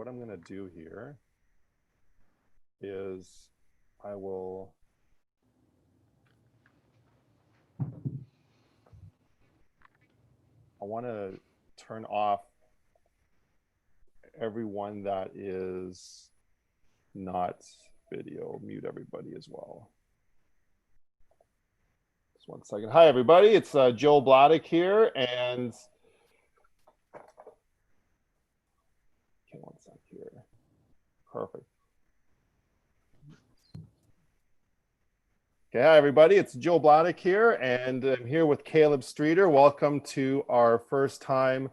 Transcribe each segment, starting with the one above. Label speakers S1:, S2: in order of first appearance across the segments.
S1: what I'm going to do here is I want to turn off everyone that is not video, mute everybody as well. Just one second. Hi, everybody. It's Joe Bladek here, and okay, one sec here. Perfect. Okay, hi, everybody. It's Joe Bladek here, and I'm here with Kaleb Streeter. Welcome to our first time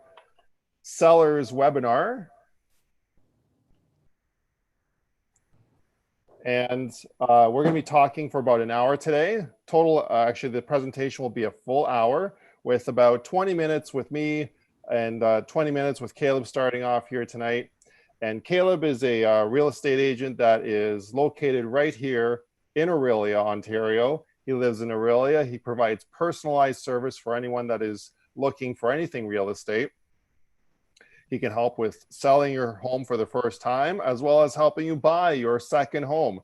S1: sellers webinar. And we're going to be talking for about an hour today. Total, actually, the presentation will be a full hour with about 20 minutes with me and 20 minutes with Kaleb starting off here tonight. And Kaleb is a real estate agent that is located right here in Aurelia, Ontario. He lives in Aurelia. He provides personalized service for anyone that is looking for anything real estate. He can help with selling your home for the first time, as well as helping you buy your second home.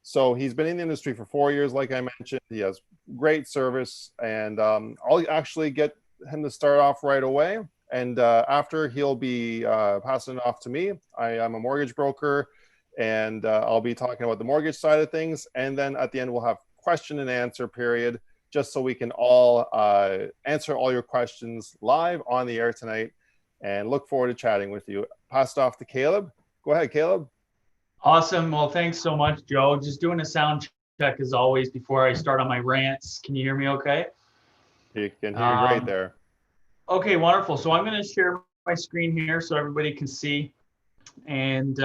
S1: So he's been in the industry for 4 years, like I mentioned. He has great service, and I'll actually get him to start off right away. And after, he'll be passing it off to me. I am a mortgage broker, and I'll be talking about the mortgage side of things. And then at the end, we'll have question and answer period, just so we can all answer all your questions live on the air tonight. And look forward to chatting with you. Pass it off to Kaleb. Go ahead, Kaleb.
S2: Awesome. Well, thanks so much, Joe. Just doing a sound check as always before I start on my rants. Can you hear me okay?
S1: You can hear you great there.
S2: Okay, wonderful. So I'm going to share my screen here so everybody can see. And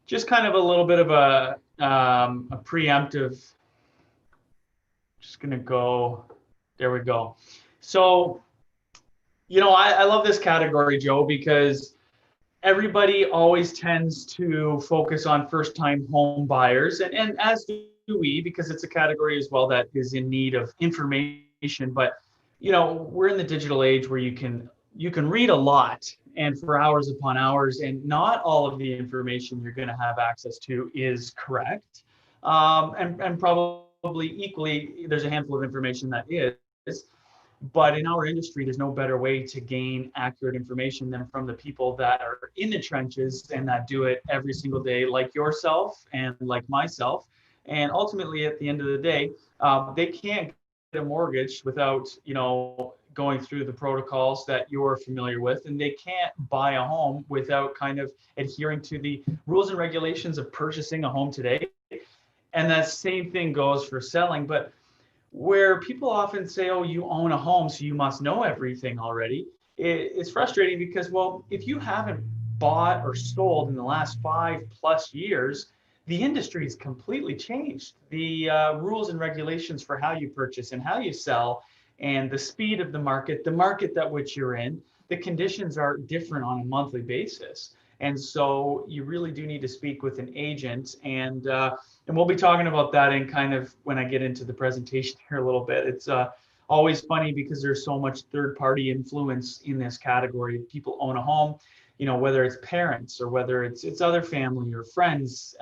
S2: just kind of a little bit of a preemptive. Just going to go. There we go. So, you know, I love this category, Joe, because everybody always tends to focus on first-time home buyers, and as do we, because it's a category as well that is in need of information. But, you know, we're in the digital age where you can read a lot and for hours upon hours, and not all of the information you're going to have access to is correct. And probably equally, there's a handful of information that is. But in our industry, there's no better way to gain accurate information than from the people that are in the trenches and that do it every single day, like yourself and like myself. And ultimately, at the end of the day, they can't get a mortgage without, you know, going through the protocols that you're familiar with, and they can't buy a home without kind of adhering to the rules and regulations of purchasing a home today. And that same thing goes for selling. But where people often say, oh, you own a home, so you must know everything already. It's frustrating because, well, if you haven't bought or sold in the last 5+ years, the industry has completely changed. The rules and regulations for how you purchase and how you sell, and the speed of the market that which you're in, the conditions are different on a monthly basis. And so you really do need to speak with an agent, and we'll be talking about that in kind of when I get into the presentation here a little bit. It's always funny because there's so much third-party influence in this category. People own a home, you know, whether it's parents or whether it's other family or friends.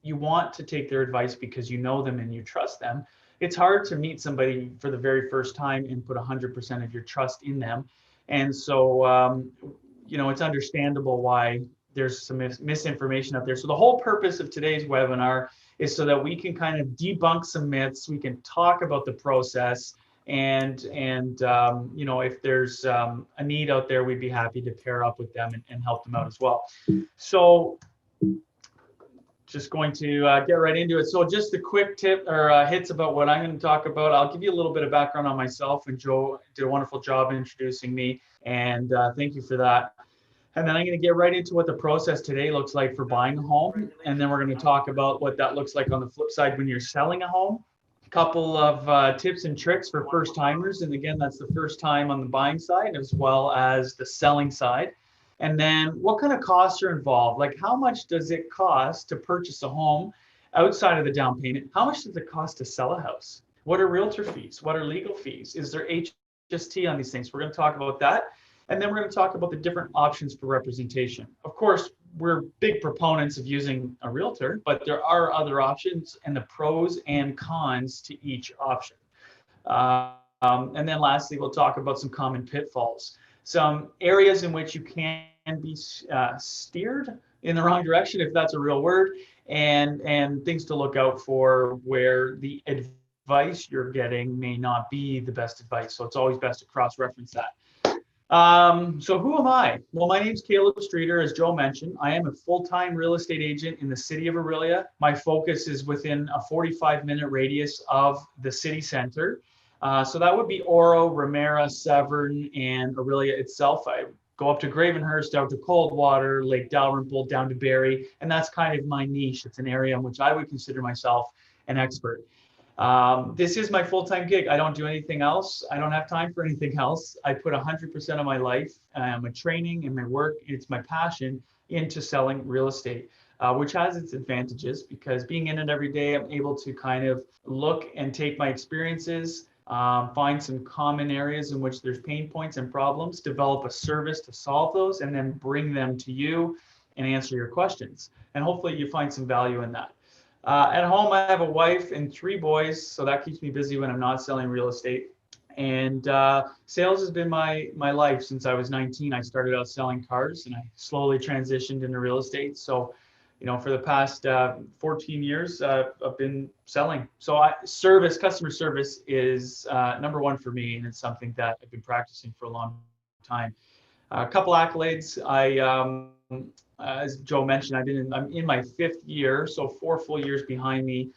S2: You want to take their advice because you know them and you trust them. It's hard to meet somebody for the very first time and put 100% of your trust in them. And so, you know, it's understandable why there's some misinformation out there. So the whole purpose of today's webinar is so that we can kind of debunk some myths. We can talk about the process, and you know, if there's a need out there, we'd be happy to pair up with them and help them out as well. So just going to get right into it. So just a quick tip or hits about what I'm going to talk about. I'll give you a little bit of background on myself, and Joe did a wonderful job introducing me, and thank you for that. And then I'm going to get right into what the process today looks like for buying a home. And then we're going to talk about what that looks like on the flip side when you're selling a home. A couple of tips and tricks for first timers. And again, that's the first time on the buying side as well as the selling side. And then what kind of costs are involved? Like, how much does it cost to purchase a home outside of the down payment? How much does it cost to sell a house? What are realtor fees? What are legal fees? Is there HST on these things? We're going to talk about that. And then we're going to talk about the different options for representation. Of course, we're big proponents of using a realtor, but there are other options and the pros and cons to each option. And then lastly, we'll talk about some common pitfalls, some areas in which you can be steered in the wrong direction, if that's a real word, and things to look out for where the advice you're getting may not be the best advice. So it's always best to cross-reference that. So who am I? Well, my name's Kaleb Streeter, as Joe mentioned. I am a full-time real estate agent in the city of Orillia. My focus is within a 45-minute radius of the city center. So that would be Oro, Ramera, Severn, and Orillia itself. I go up to Gravenhurst, out to Coldwater, Lake Dalrymple, down to Barrie, and that's kind of my niche. It's an area in which I would consider myself an expert. This is my full-time gig. I don't do anything else. I don't have time for anything else. I put 100% of my life, my training and my work, it's my passion into selling real estate, which has its advantages because being in it every day, I'm able to kind of look and take my experiences, find some common areas in which there's pain points and problems, develop a service to solve those, and then bring them to you and answer your questions. And hopefully you find some value in that. At home, I have a wife and 3 boys, so that keeps me busy when I'm not selling real estate. And sales has been my life since I was 19. I started out selling cars, and I slowly transitioned into real estate. So, for the past 14 years, I've been selling. So customer service is number one for me, and it's something that I've been practicing for a long time. A couple accolades. As Joe mentioned, I'm in my 5th year, so 4 full years behind me.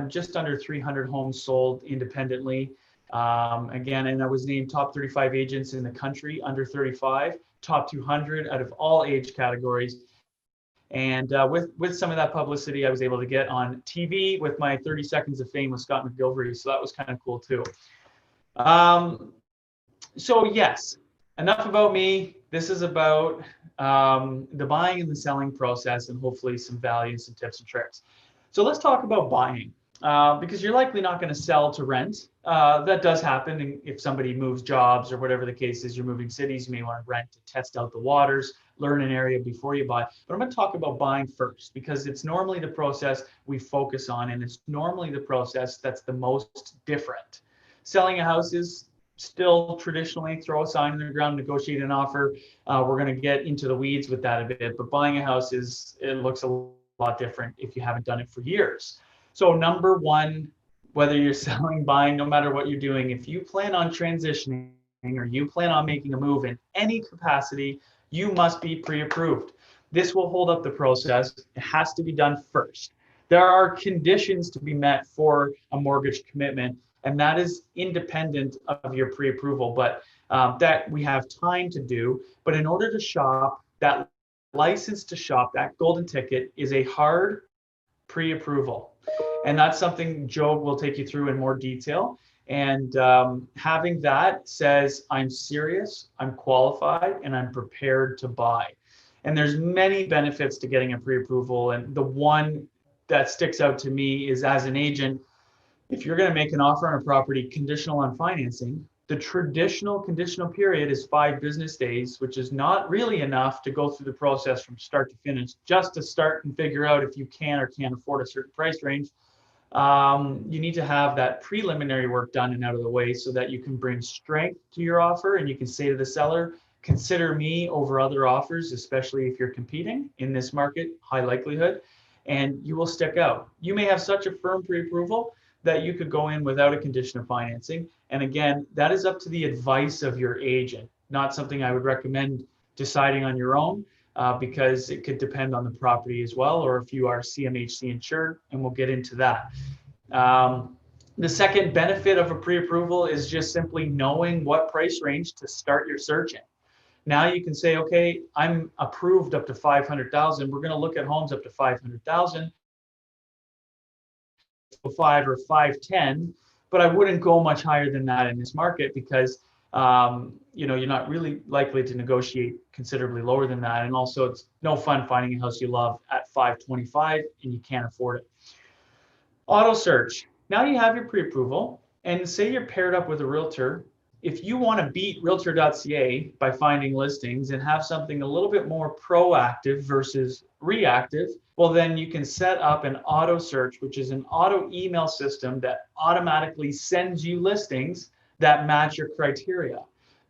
S2: Just under 300 homes sold independently. Again, and I was named top 35 agents in the country under 35, top 200 out of all age categories. And with some of that publicity, I was able to get on TV with my 30 Seconds of Fame with Scott McGilvery. So that was kind of cool too. So yes, enough about me. This is about the buying and the selling process, and hopefully some value, some tips and tricks. So let's talk about buying, because you're likely not going to sell to rent. That does happen if somebody moves jobs or whatever the case is. You're moving cities, you may want to rent to test out the waters, learn an area before you buy. But I'm going to talk about buying first, because it's normally the process we focus on, and it's normally the process that's the most different. Selling a house is still traditionally throw a sign in the ground, negotiate an offer. We're going to get into the weeds with that a bit, but buying a house it looks a lot different if you haven't done it for years. So number one, whether you're selling, buying, no matter what you're doing, if you plan on transitioning or you plan on making a move in any capacity, you must be pre-approved. This will hold up the process. It has to be done first. There are conditions to be met for a mortgage commitment, and that is independent of your pre-approval, but that we have time to do. But in order to shop, that license to shop, that golden ticket, is a hard pre-approval. And that's something Joe will take you through in more detail. And having that says, I'm serious, I'm qualified, and I'm prepared to buy. And there's many benefits to getting a pre-approval. And the one that sticks out to me is, as an agent, if you're going to make an offer on a property conditional on financing, the traditional conditional period is 5 business days, which is not really enough to go through the process from start to finish, just to start and figure out if you can or can't afford a certain price range. You need to have that preliminary work done and out of the way so that you can bring strength to your offer, and you can say to the seller, consider me over other offers, especially if you're competing in this market, high likelihood, and you will stick out. You may have such a firm pre-approval that you could go in without a condition of financing. And again, that is up to the advice of your agent, not something I would recommend deciding on your own, because it could depend on the property as well, or if you are CMHC insured, and we'll get into that. The second benefit of a pre-approval is just simply knowing what price range to start your search in. Now you can say, okay, I'm approved up to 500,000. We're going to look at homes up to 500,000. 5 or 510, but I wouldn't go much higher than that in this market, because you're not really likely to negotiate considerably lower than that. And also, it's no fun finding a house you love at 525 and you can't afford it. Auto search. Now you have your pre-approval, and say you're paired up with a realtor. if you want to beat realtor.ca by finding listings and have something a little bit more proactive versus reactive, well, then you can set up an auto search, which is an auto email system that automatically sends you listings that match your criteria.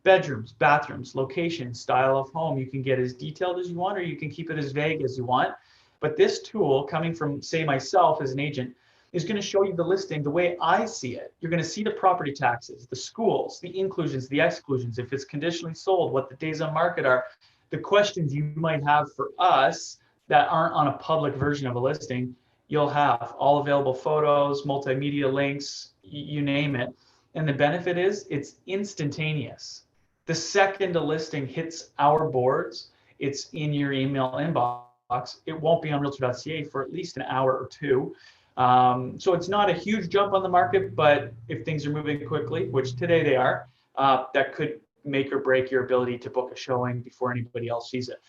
S2: Bedrooms, bathrooms, location, style of home. You can get as detailed as you want, or you can keep it as vague as you want. But this tool, coming from, say, myself as an agent, is going to show you the listing the way I see it. You're going to see the property taxes, the schools, the inclusions, the exclusions, if it's conditionally sold, what the days on market are, the questions you might have for us that aren't on a public version of a listing. You'll have all available photos, multimedia links, you name it. And the benefit is it's instantaneous. The second a listing hits our boards, it's in your email inbox. It won't be on realtor.ca for at least an hour or two. So it's not a huge jump on the market, but if things are moving quickly, which today they are, that could make or break your ability to book a showing before anybody else sees it.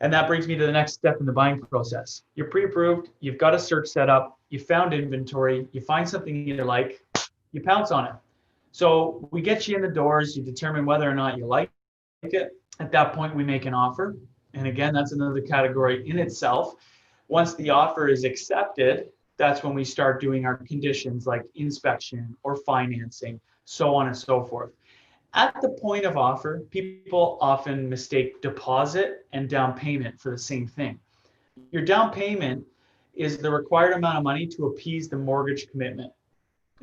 S2: And that brings me to the next step in the buying process. You're pre-approved, you've got a search set up, you found inventory, you find something you like, you pounce on it. So we get you in the doors, you determine whether or not you like it. At that point, we make an offer. And again, that's another category in itself. Once the offer is accepted, that's when we start doing our conditions like inspection or financing, so on and so forth. At the point of offer, people often mistake deposit and down payment for the same thing. Your down payment is the required amount of money to appease the mortgage commitment.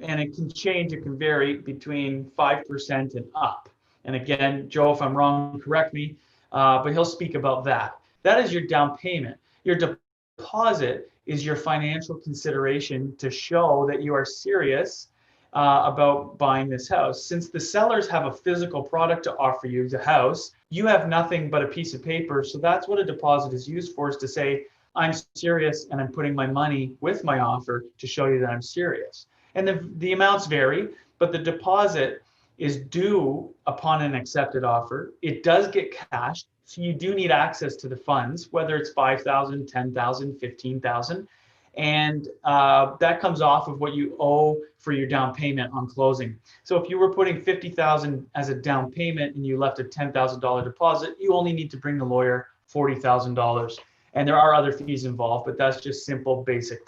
S2: And it can change, it can vary between 5% and up. And again, Joe, if I'm wrong, correct me, but he'll speak about that. That is your down payment. Your deposit is your financial consideration to show that you are serious about buying this house. Since the sellers have a physical product to offer you, the house, you have nothing but a piece of paper. So that's what a deposit is used for, is to say, I'm serious and I'm putting my money with my offer to show you that I'm serious. And the amounts vary, but the deposit is due upon an accepted offer. It does get cashed. So you do need access to the funds, whether it's 5,000, 10,000, 15,000. And that comes off of what you owe for your down payment on closing. So if you were putting 50,000 as a down payment and you left a $10,000 deposit, you only need to bring the lawyer $40,000. And there are other fees involved, but that's just simple, basic,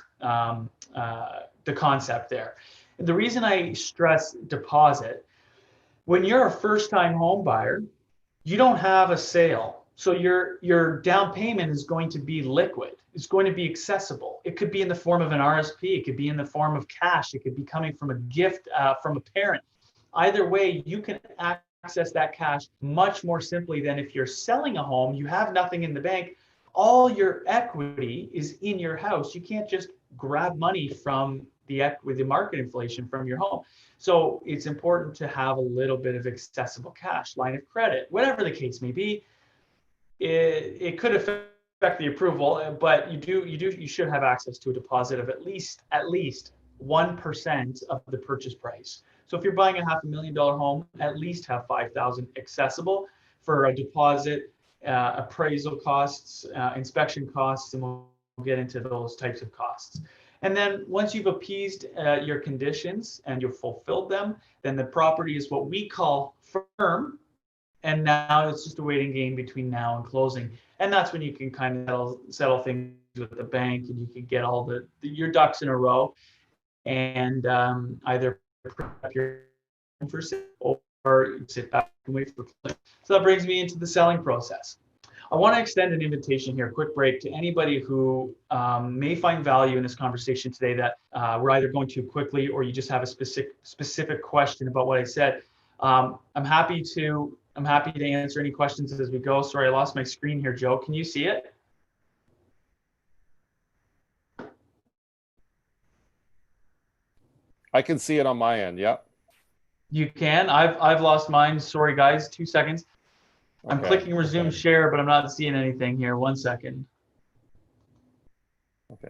S2: the concept there. The reason I stress deposit, when you're a first-time home buyer, you don't have a sale. So your down payment is going to be liquid. It's going to be accessible. It could be in the form of an RSP. It could be in the form of cash. It could be coming from a gift from a parent. Either way, you can access that cash much more simply than if you're selling a home, you have nothing in the bank. All your equity is in your house. You can't just grab money from the market inflation from your home. So it's important to have a little bit of accessible cash, line of credit, whatever the case may be. It could affect the approval, but you should have access to a deposit of at least 1% of the purchase price. So if you're buying a $500,000 home, at least have 5,000 accessible for a deposit, appraisal costs, inspection costs, and we'll get into those types of costs. And then once you've appeased your conditions and you've fulfilled them, then the property is what we call firm. And now it's just a waiting game between now and closing. And that's when you can kind of settle things with the bank, and you can get all your ducks in a row and either prep your for sale or sit back and wait for closing. So that brings me into the selling process. I want to extend an invitation here, quick break, to anybody who may find value in this conversation today that we're either going too quickly or you just have a specific question about what I said. I'm happy to answer any questions as we go. Sorry, I lost my screen here, Joe. Can you see it?
S1: I can see it on my end. Yep.
S2: You can. I've lost mine. Sorry, guys. 2 seconds. I'm
S1: Okay.
S2: clicking resume share, but I'm not seeing anything here. 1 second.
S1: Okay.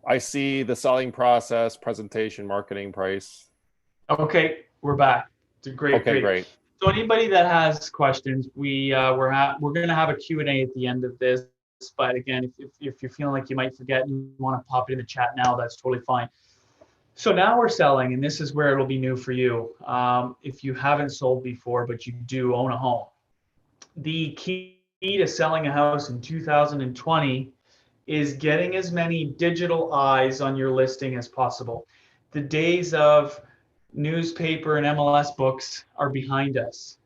S1: I see the selling process, presentation, marketing, price.
S2: Okay, we're back. It's great.
S1: Okay, great.
S2: So anybody that has questions, we're going to have a Q&A at the end of this. But again, if you're feeling like you might forget and you want to pop it in the chat now, that's totally fine. So now we're selling, and this is where it'll be new for you. If you haven't sold before, but you do own a home, the key to selling a house in 2020 is getting as many digital eyes on your listing as possible. The days of newspaper and MLS books are behind us.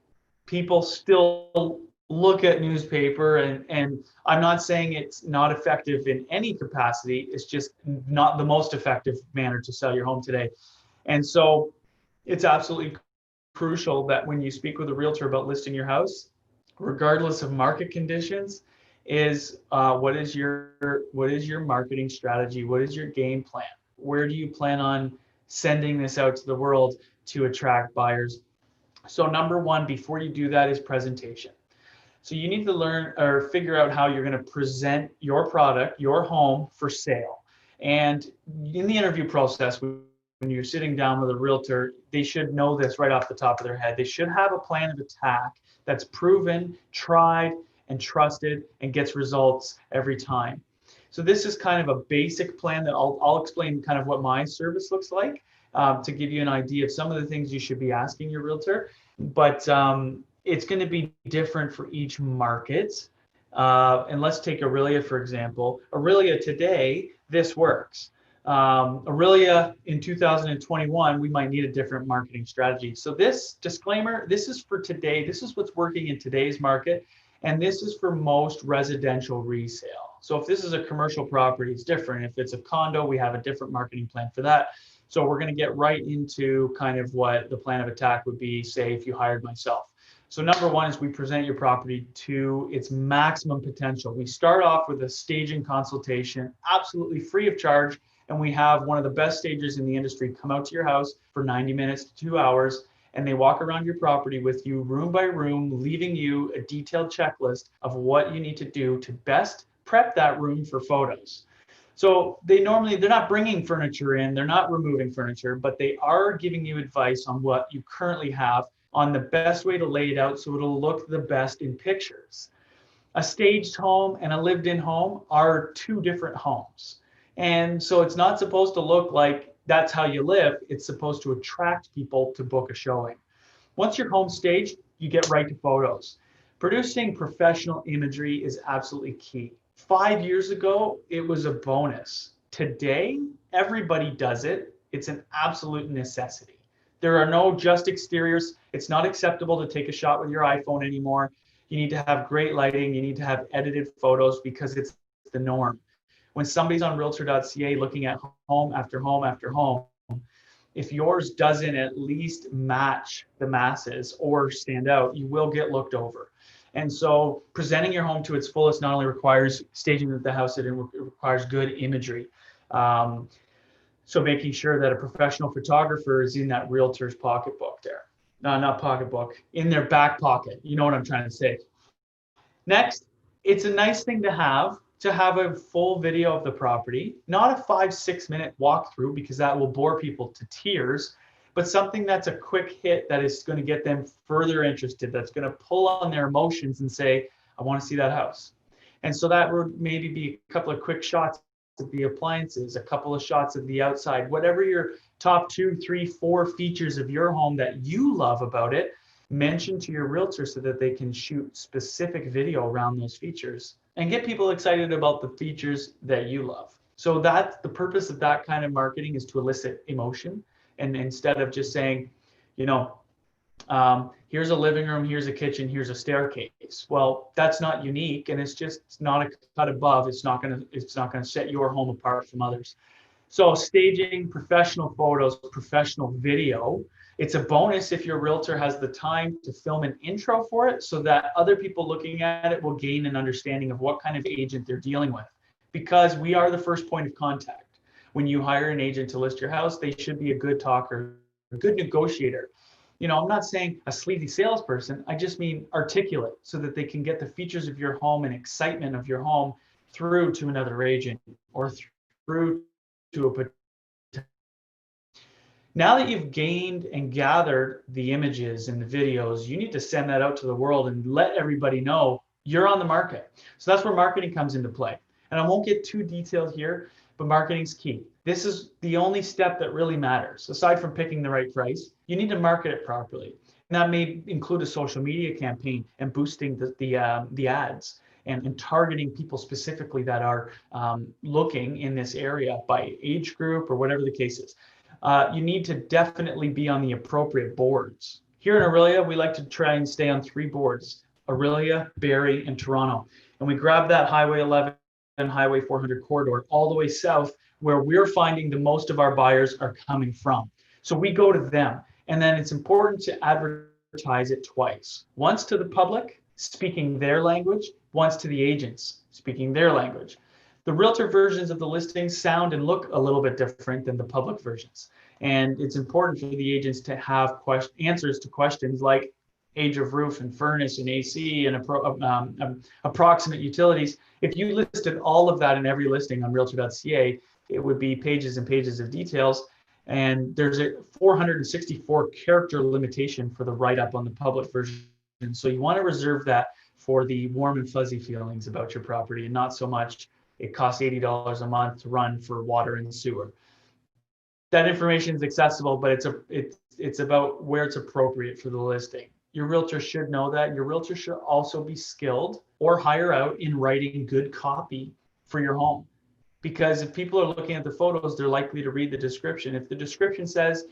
S2: People still look at newspaper, and I'm not saying it's not effective in any capacity. It's just not the most effective manner to sell your home today. And so it's absolutely crucial that when you speak with a realtor about listing your house, regardless of market conditions, is what is your marketing strategy? What is your game plan? Where do you plan on sending this out to the world to attract buyers? So number one, before you do that, is presentation. So you need to learn or figure out how you're going to present your product, your home, for sale. And in the interview process, when you're sitting down with a realtor, they should know this right off the top of their head. They should have a plan of attack that's proven, tried, and trusted, and gets results every time. So this is kind of a basic plan that I'll explain kind of what my service looks like, to give you an idea of some of the things you should be asking your realtor. But it's going to be different for each market. And let's take Aurelia, for example. Aurelia today, this works. Aurelia in 2021, we might need a different marketing strategy. So this disclaimer, this is for today. This is what's working in today's market. And this is for most residential resale. So if this is a commercial property, it's different. If it's a condo, we have a different marketing plan for that. So we're going to get right into kind of what the plan of attack would be, say, if you hired myself. So number one is we present your property to its maximum potential. We start off with a staging consultation, absolutely free of charge. And we have one of the best stagers in the industry come out to your house for 90 minutes to 2 hours. And they walk around your property with you room by room, leaving you a detailed checklist of what you need to do to best prep that room for photos. So they're not bringing furniture in, they're not removing furniture, but they are giving you advice on what you currently have, on the best way to lay it out so it'll look the best in pictures. A staged home and a lived-in home are two different homes. And so it's not supposed to look like that's how you live. It's supposed to attract people to book a showing. Once your home's staged, you get right to photos. Producing professional imagery is absolutely key. 5 years ago, it was a bonus. Today, everybody does it. It's an absolute necessity. There are no just exteriors. It's not acceptable to take a shot with your iPhone anymore. You need to have great lighting. You need to have edited photos because it's the norm. When somebody's on realtor.ca looking at home after home after home, if yours doesn't at least match the masses or stand out, you will get looked over. And so presenting your home to its fullest not only requires staging the house, it requires good imagery. So making sure that a professional photographer is in that realtor's pocketbook there. No, not pocketbook, in their back pocket. You know what I'm trying to say. Next, it's a nice thing to have a full video of the property, not a 5-6 minute walkthrough because that will bore people to tears, but something that's a quick hit that is going to get them further interested, that's going to pull on their emotions and say, I want to see that house. And so that would maybe be a couple of quick shots of the appliances, a couple of shots of the outside, whatever your top 2, 3, 4 features of your home that you love about it, mention to your realtor so that they can shoot specific video around those features and get people excited about the features that you love. So that's the purpose of that kind of marketing, is to elicit emotion. And instead of just saying, here's a living room, here's a kitchen, here's a staircase. Well, that's not unique, and it's not a cut above. It's not gonna set your home apart from others. So staging, professional photos, professional video. It's a bonus if your realtor has the time to film an intro for it so that other people looking at it will gain an understanding of what kind of agent they're dealing with, because we are the first point of contact. When you hire an agent to list your house, they should be a good talker, a good negotiator. I'm not saying a sleazy salesperson. I just mean articulate so that they can get the features of your home and excitement of your home through to another agent or through to a. Now that you've gained and gathered the images and the videos, you need to send that out to the world and let everybody know you're on the market. So that's where marketing comes into play. And I won't get too detailed here, but marketing's key. This is the only step that really matters. Aside from picking the right price, you need to market it properly. And that may include a social media campaign and boosting the ads and targeting people specifically that are looking in this area by age group or whatever the case is. You need to definitely be on the appropriate boards. Here in Aurelia, we like to try and stay on 3 boards: Aurelia, Barrie, and Toronto. And we grab that Highway 11 and Highway 400 corridor all the way south, where we're finding the most of our buyers are coming from. So we go to them. And then it's important to advertise it twice. Once to the public, speaking their language, once to the agents, speaking their language. The realtor versions of the listings sound and look a little bit different than the public versions. And it's important for the agents to have answers to questions like age of roof and furnace and AC and approximate utilities. If you listed all of that in every listing on realtor.ca, it would be pages and pages of details. And there's a 464 character limitation for the write-up on the public version. So you want to reserve that for the warm and fuzzy feelings about your property, and not so much it costs $80 a month to run for water and sewer. That information is accessible, but it's about where it's appropriate for the listing. Your realtor should know that. Your realtor should also be skilled or hire out in writing good copy for your home. Because if people are looking at the photos, they're likely to read the description. If the description says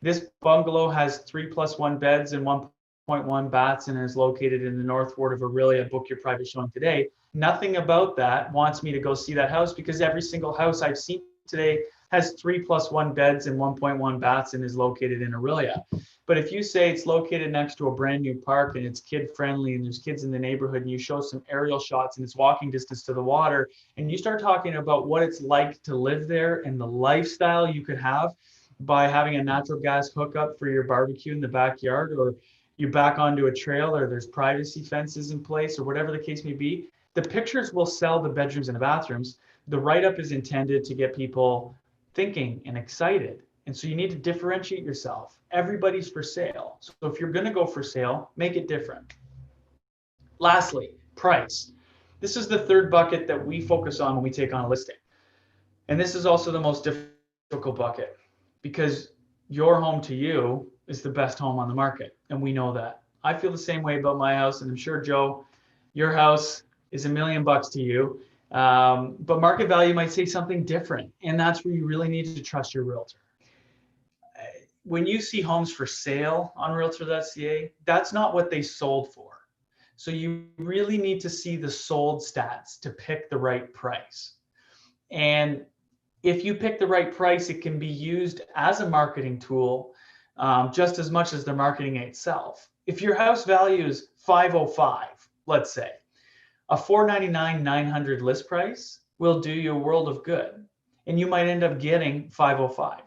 S2: this bungalow has 3+1 beds and 1.1 baths and is located in the North Ward of Aurelia, book your private showing today, nothing about that wants me to go see that house, because every single house I've seen today has 3+1 beds and 1.1 baths and is located in Aurelia. But if you say it's located next to a brand new park and it's kid friendly and there's kids in the neighborhood, and you show some aerial shots and it's walking distance to the water, and you start talking about what it's like to live there and the lifestyle you could have by having a natural gas hookup for your barbecue in the backyard, or you back onto a trail, or there's privacy fences in place, or whatever the case may be, the pictures will sell the bedrooms and the bathrooms. The write-up is intended to get people thinking and excited. And so you need to differentiate yourself. Everybody's for sale. So if you're going to go for sale, make it different. Lastly, price. This is the third bucket that we focus on when we take on a listing. And this is also the most difficult bucket, because your home to you is the best home on the market. And we know that. I feel the same way about my house. And I'm sure, Joe, your house is $1 million to you. But market value might say something different. And that's where you really need to trust your realtor. When you see homes for sale on realtor.ca, that's not what they sold for. So you really need to see the sold stats to pick the right price. And if you pick the right price, it can be used as a marketing tool just as much as the marketing itself. If your house value is $505, let's say, a $499,900 list price will do you a world of good. And you might end up getting $505.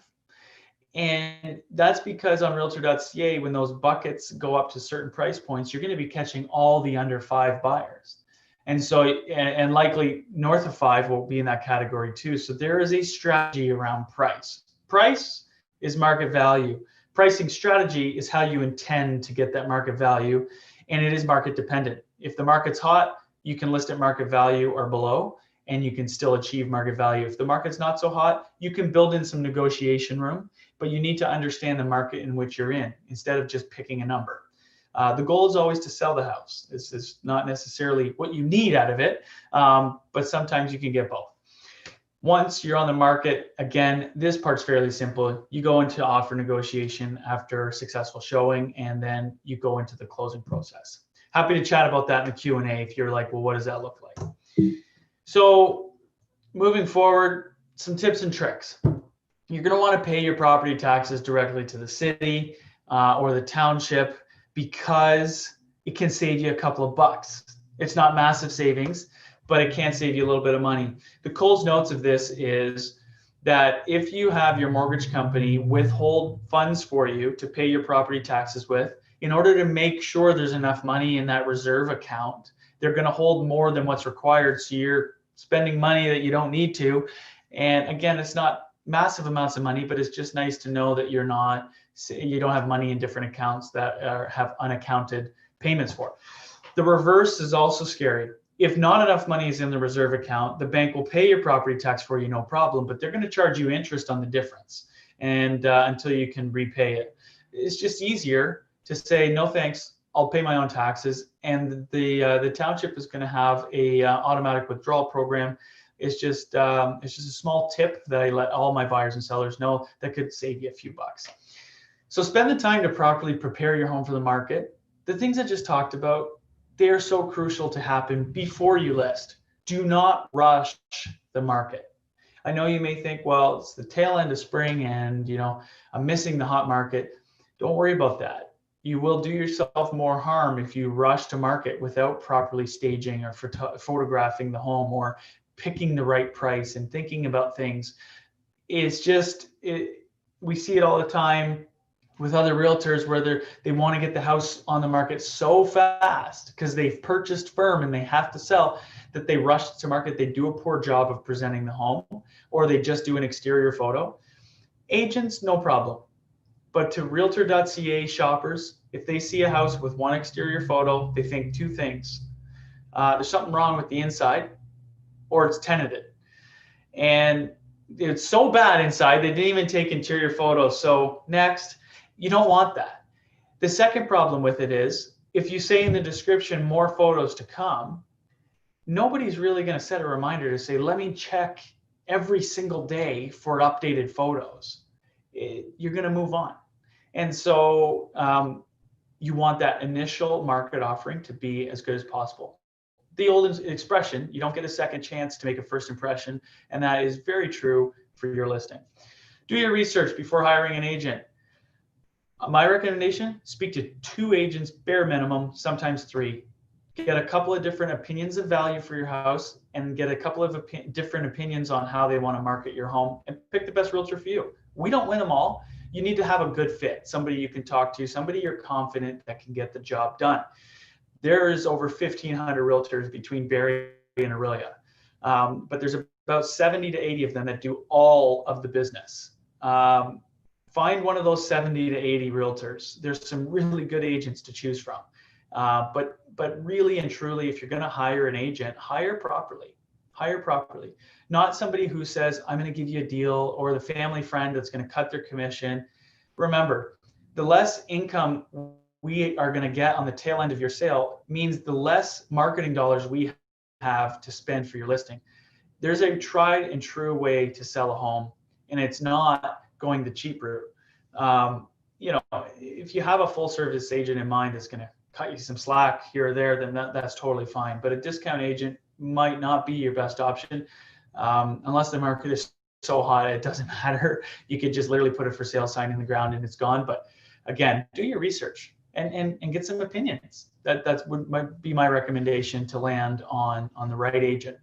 S2: And that's because on realtor.ca, when those buckets go up to certain price points, you're going to be catching all the under 5 buyers. And so, and likely north of 5 will be in that category too. So there is a strategy around price. Price is market value. Pricing strategy is how you intend to get that market value. And it is market dependent. If the market's hot, you can list at market value or below, and you can still achieve market value. If the market's not so hot, you can build in some negotiation room, but you need to understand the market in which you're in instead of just picking a number. The goal is always to sell the house. This is not necessarily what you need out of it, but sometimes you can get both. Once you're on the market, again, this part's fairly simple. You go into offer negotiation after a successful showing, and then you go into the closing process. Happy to chat about that in the Q&A if you're like, well, what does that look like? So moving forward, some tips and tricks. You're going to want to pay your property taxes directly to the city or the township, because it can save you a couple of bucks. It's not massive savings, but it can save you a little bit of money. The Coles notes of this is that if you have your mortgage company withhold funds for you to pay your property taxes with, in order to make sure there's enough money in that reserve account, they're going to hold more than what's required. So you're spending money that you don't need to. And again, it's not massive amounts of money, but it's just nice to know that you don't have money in different accounts that have unaccounted payments for. The reverse is also scary. If not enough money is in the reserve account, the bank will pay your property tax for you, no problem, but they're going to charge you interest on the difference, and until you can repay it. It's just easier to say, no thanks, I'll pay my own taxes, and the township is going to have a automatic withdrawal program. It's just a small tip that I let all my buyers and sellers know that could save you a few bucks. So spend the time to properly prepare your home for the market. The things I just talked about, they are so crucial to happen before you list. Do not rush the market. I know you may think, well, it's the tail end of spring and I'm missing the hot market. Don't worry about that. You will do yourself more harm if you rush to market without properly staging or photographing the home or picking the right price and thinking about things. It's just, we see it all the time with other realtors where they want to get the house on the market so fast because they've purchased firm and they have to sell, that they rush to market. They do a poor job of presenting the home, or they just do an exterior photo. Agents, no problem. But to realtor.ca shoppers, if they see a house with one exterior photo, they think two things. There's something wrong with the inside, or it's tenanted. And it's so bad inside, they didn't even take interior photos. So next, you don't want that. The second problem with it is, if you say in the description, more photos to come, nobody's really going to set a reminder to say, let me check every single day for updated photos. You're going to move on. And so you want that initial market offering to be as good as possible. The old expression, you don't get a second chance to make a first impression, and that is very true for your listing. Do your research before hiring an agent. My recommendation, speak to 2 agents, bare minimum, sometimes 3. Get a couple of different opinions of value for your house and get a couple of different opinions on how they want to market your home, and pick the best realtor for you. We don't win them all. You need to have a good fit, somebody you can talk to, somebody you're confident that can get the job done. There's over 1,500 realtors between Barrie and Aurelia, but there's about 70 to 80 of them that do all of the business. Find one of those 70 to 80 realtors. There's some really good agents to choose from. But really and truly, if you're going to hire an agent, hire properly. Hire properly. Not somebody who says, I'm going to give you a deal, or the family friend that's going to cut their commission. Remember, the less income we are going to get on the tail end of your sale means the less marketing dollars we have to spend for your listing. There's a tried and true way to sell a home, and it's not going the cheap route. If you have a full service agent in mind that's going to cut you some slack here or there, then that's totally fine. But a discount agent might not be your best option unless the market is so hot it doesn't matter. You could just literally put a for sale sign in the ground and it's gone. But again, do your research and get some opinions. That might be my recommendation to land on the right agent.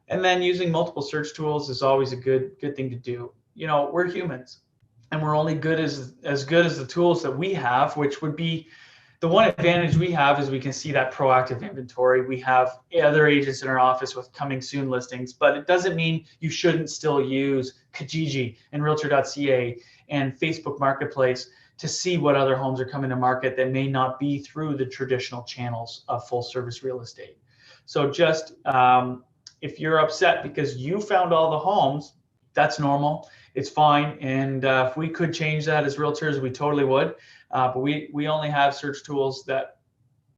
S2: And then using multiple search tools is always a good thing to do. We're humans, and we're only good as good as the tools that we have, which would be the one advantage we have is we can see that proactive inventory. We have other agents in our office with coming soon listings, but it doesn't mean you shouldn't still use Kijiji and Realtor.ca and Facebook Marketplace to see what other homes are coming to market that may not be through the traditional channels of full service real estate. So just if you're upset because you found all the homes, that's normal. It's fine. And if we could change that as realtors, we totally would. But we only have search tools that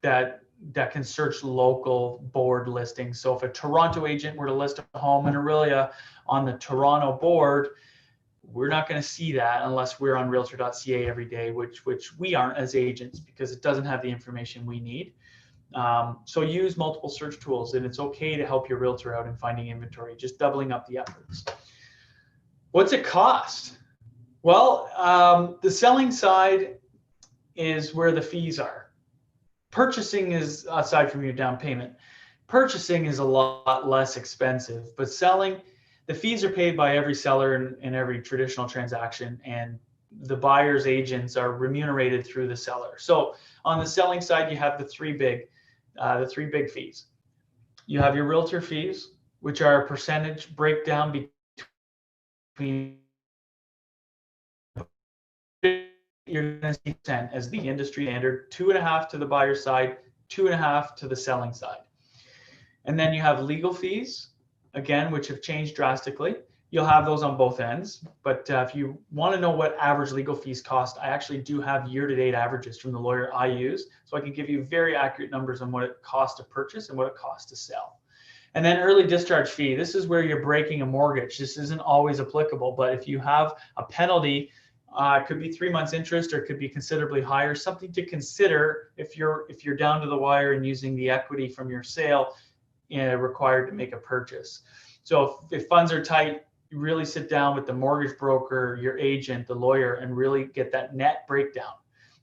S2: can search local board listings. So if a Toronto agent were to list a home in Aurelia on the Toronto board, we're not going to see that unless we're on Realtor.ca every day, which we aren't as agents because it doesn't have the information we need. So use multiple search tools, and it's okay to help your realtor out in finding inventory, just doubling up the efforts. What's it cost? Well, the selling side is where the fees are. Purchasing is, aside from your down payment, purchasing is a lot less expensive, but selling, the fees are paid by every seller in every traditional transaction, and the buyer's agents are remunerated through the seller. So on the selling side, you have the three big fees. You have your realtor fees, which are a percentage breakdown between you're going to see 10 as the industry standard, 2.5 to the buyer side, 2.5 to the selling side. And then you have legal fees, again, which have changed drastically. You'll have those on both ends. But if you want to know what average legal fees cost, I actually do have year-to-date averages from the lawyer I use. So I can give you very accurate numbers on what it costs to purchase and what it costs to sell. And then early discharge fee. This is where you're breaking a mortgage. This isn't always applicable, but if you have a penalty, it could be 3 months interest, or it could be considerably higher. Something to consider if you're down to the wire and using the equity from your sale required to make a purchase. So if funds are tight, you really sit down with the mortgage broker, your agent, the lawyer, and really get that net breakdown,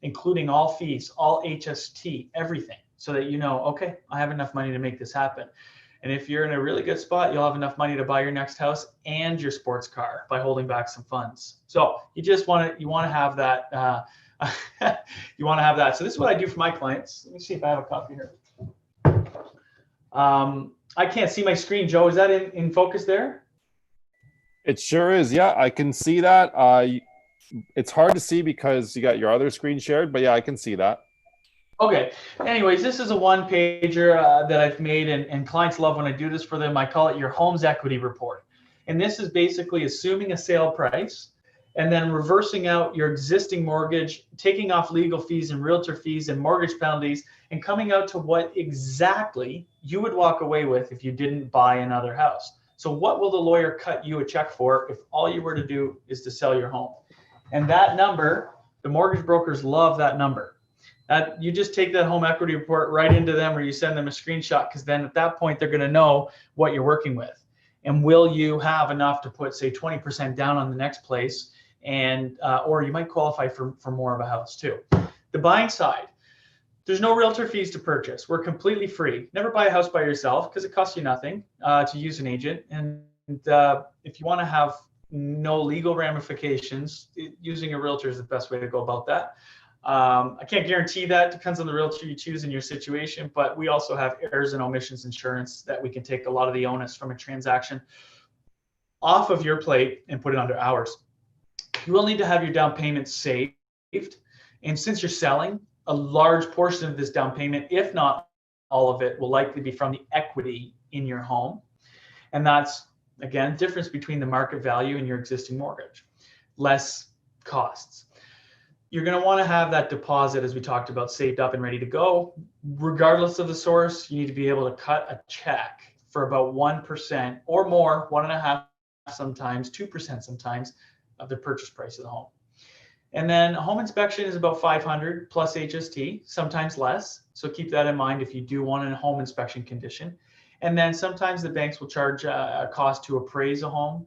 S2: including all fees, all HST, everything, so that you know, okay, I have enough money to make this happen. And if you're in a really good spot, you'll have enough money to buy your next house and your sports car by holding back some funds. So you just want to have that. You want to have that. So this is what I do for my clients. Let me see if I have a copy here. I can't see my screen, Joe. Is that in focus there?
S1: It sure is. Yeah, I can see that. It's hard to see because you got your other screen shared, but yeah, I can see that.
S2: Okay. Anyways, this is a one-pager that I've made, and clients love when I do this for them. I call it your home's equity report. And this is basically assuming a sale price and then reversing out your existing mortgage, taking off legal fees and realtor fees and mortgage penalties, and coming out to what exactly you would walk away with if you didn't buy another house. So what will the lawyer cut you a check for if all you were to do is to sell your home? And that number, the mortgage brokers love that number. You just take that home equity report right into them, or you send them a screenshot, because then at that point they're going to know what you're working with. And will you have enough to put, say, 20% down on the next place, and or you might qualify for more of a house too. The buying side, there's no realtor fees to purchase. We're completely free. Never buy a house by yourself because it costs you nothing to use an agent. And if you want to have no legal ramifications, using a realtor is the best way to go about that. I can't guarantee that. Depends on the realtor you choose in your situation, but we also have errors and omissions insurance that we can take a lot of the onus from a transaction off of your plate and put it under ours. You will need to have your down payment saved. And since you're selling, a large portion of this down payment, if not all of it, will likely be from the equity in your home. And that's, again, difference between the market value and your existing mortgage. Less costs. You're going to want to have that deposit, as we talked about, saved up and ready to go. Regardless of the source, you need to be able to cut a check for about 1% or more, 1.5% sometimes, 2% sometimes, of the purchase price of the home. And then a home inspection is about $500 plus HST, sometimes less. So keep that in mind if you do want a home inspection condition. And then sometimes the banks will charge a cost to appraise a home,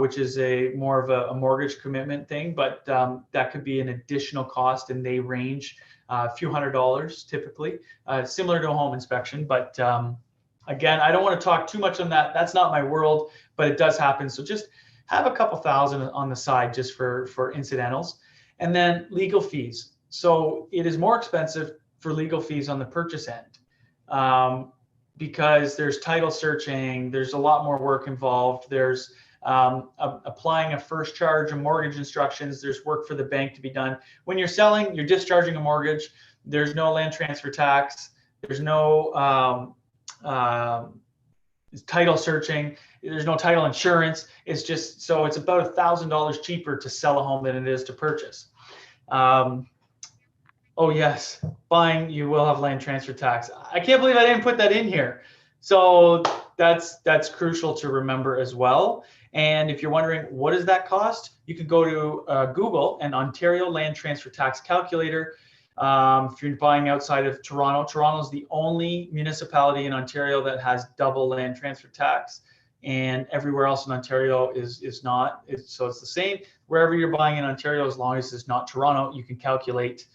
S2: which is more of a mortgage commitment thing, but that could be an additional cost, and they range a few $100s typically, similar to a home inspection. But again, I don't want to talk too much on that. That's not my world, but it does happen. So just have a couple thousand on the side just for incidentals. And then legal fees. So it is more expensive for legal fees on the purchase end because there's title searching, there's a lot more work involved, there's applying a first charge and mortgage instructions, there's work for the bank to be done. When you're selling, you're discharging a mortgage, there's no land transfer tax, there's no title searching, there's no title insurance. It's just, so it's about $1,000 cheaper to sell a home than it is to purchase. Oh yes, buying, you will have land transfer tax. I can't believe I didn't put that in here. So that's crucial to remember as well. And if you're wondering, what does that cost? You could go to Google and Ontario Land Transfer Tax Calculator. If you're buying outside of Toronto, Toronto is the only municipality in Ontario that has double land transfer tax, and everywhere else in Ontario is not. So it's the same. Wherever you're buying in Ontario, as long as it's not Toronto, you can calculate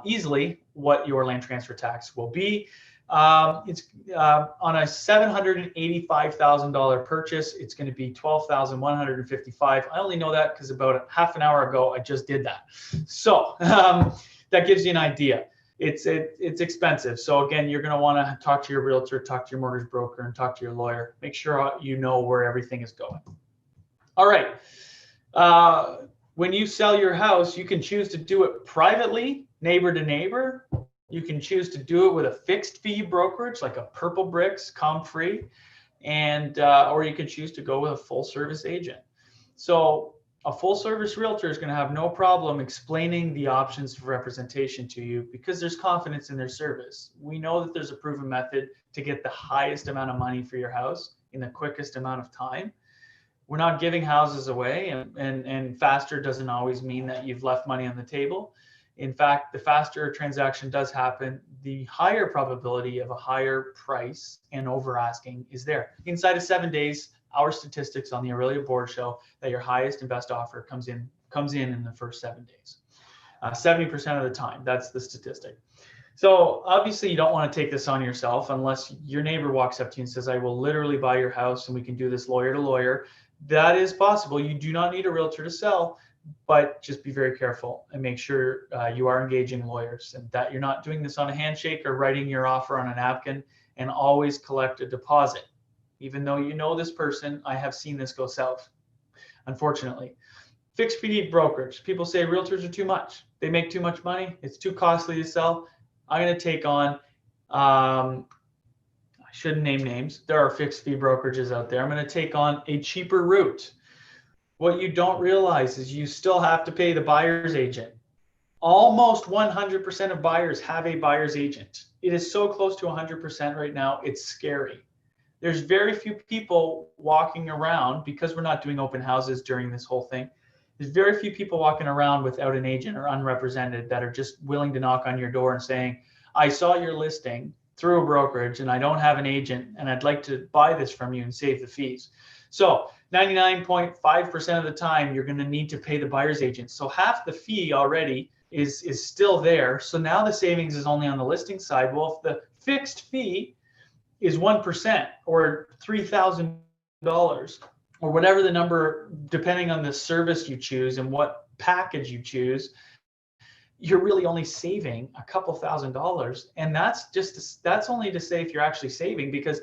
S2: easily what your land transfer tax will be. It's on a $785,000 purchase, it's going to be $12,155. I only know that because about half an hour ago I just did that. So that gives you an idea. It's expensive. So again, you're going to want to talk to your realtor, talk to your mortgage broker, and talk to your lawyer. Make sure you know where everything is going. All right. When you sell your house, you can choose to do it privately, neighbor to neighbor, You can choose to do it with a fixed fee brokerage like a Purple Bricks, ComFree, and or you can choose to go with a full service agent. So a full service realtor is going to have no problem explaining the options of representation to you because there's confidence in their service. We know that there's a proven method to get the highest amount of money for your house in the quickest amount of time. We're not giving houses away, and faster doesn't always mean that you've left money on the table. In fact, the faster a transaction does happen, the higher probability of a higher price and over asking is there. Inside of 7 days, our statistics on the Aurelia board show that your highest and best offer comes in the first 7 days. 70% of the time, that's the statistic. So obviously you don't want to take this on yourself unless your neighbor walks up to you and says, I will literally buy your house and we can do this lawyer to lawyer. That is possible. You do not need a realtor to sell, but just be very careful and make sure you are engaging lawyers and that you're not doing this on a handshake or writing your offer on a napkin, and always collect a deposit. Even though you know this person, I have seen this go south, unfortunately. Fixed fee brokerage. People say realtors are too much. They make too much money. It's too costly to sell. I'm going to take on, I shouldn't name names. There are fixed fee brokerages out there. I'm going to take on a cheaper route. What you don't realize is you still have to pay the buyer's agent. Almost 100% of buyers have a buyer's agent. It is so close to 100% right now, it's scary. There's very few people walking around, because we're not doing open houses during this whole thing. There's very few people walking around without an agent or unrepresented that are just willing to knock on your door and saying, I saw your listing through a brokerage and I don't have an agent and I'd like to buy this from you and save the fees. So 99.5% of the time, you're going to need to pay the buyer's agent. So half the fee already is still there. So now the savings is only on the listing side. Well, if the fixed fee is 1% or $3,000 or whatever the number, depending on the service you choose and what package you choose, you're really only saving a couple $1,000s. And that's only to say if you're actually saving, because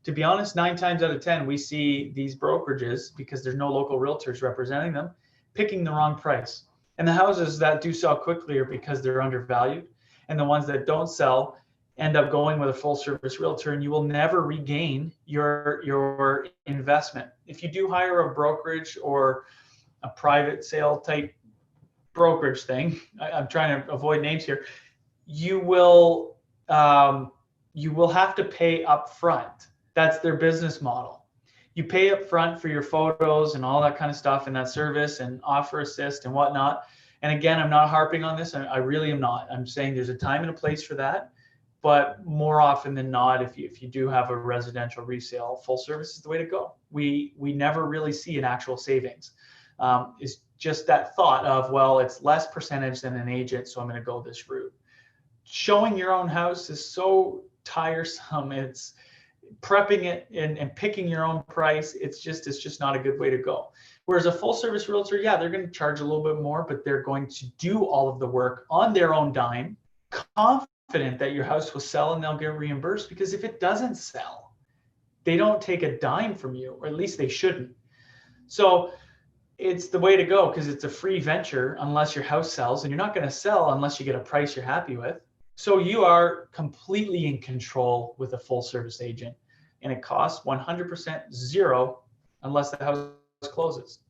S2: to be honest, 9 times out of 10, we see these brokerages, because there's no local realtors representing them, picking the wrong price. And the houses that do sell quickly are because they're undervalued. And the ones that don't sell end up going with a full service realtor, and you will never regain your investment. If you do hire a brokerage or a private sale type brokerage thing, I'm trying to avoid names here, you will have to pay up front. That's their business model. You pay up front for your photos and all that kind of stuff and that service and offer assist and whatnot. And again, I'm not harping on this. I really am not. I'm saying there's a time and a place for that. But more often than not, if you do have a residential resale, full service is the way to go. We never really see an actual savings. It's just that thought of, well, it's less percentage than an agent, so I'm going to go this route. Showing your own house is so tiresome. It's prepping it and picking your own price. It's just not a good way to go. Whereas a full service realtor, yeah, they're going to charge a little bit more, but they're going to do all of the work on their own dime, confident that your house will sell and they'll get reimbursed, because if it doesn't sell, they don't take a dime from you, or at least they shouldn't. So it's the way to go, because it's a free venture unless your house sells, and you're not going to sell unless you get a price you're happy with. So you are completely in control with a full service agent, and it costs 100% zero unless the house closes.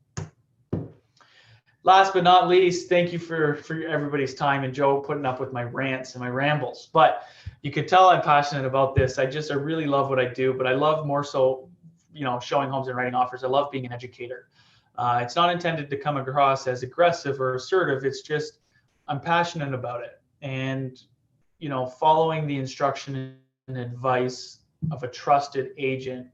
S2: Last but not least, thank you for everybody's time and Joe putting up with my rants and my rambles. But you could tell I'm passionate about this. I really love what I do, but I love more so, showing homes and writing offers. I love being an educator. It's not intended to come across as aggressive or assertive. It's just, I'm passionate about it. And, following the instruction and advice of a trusted agent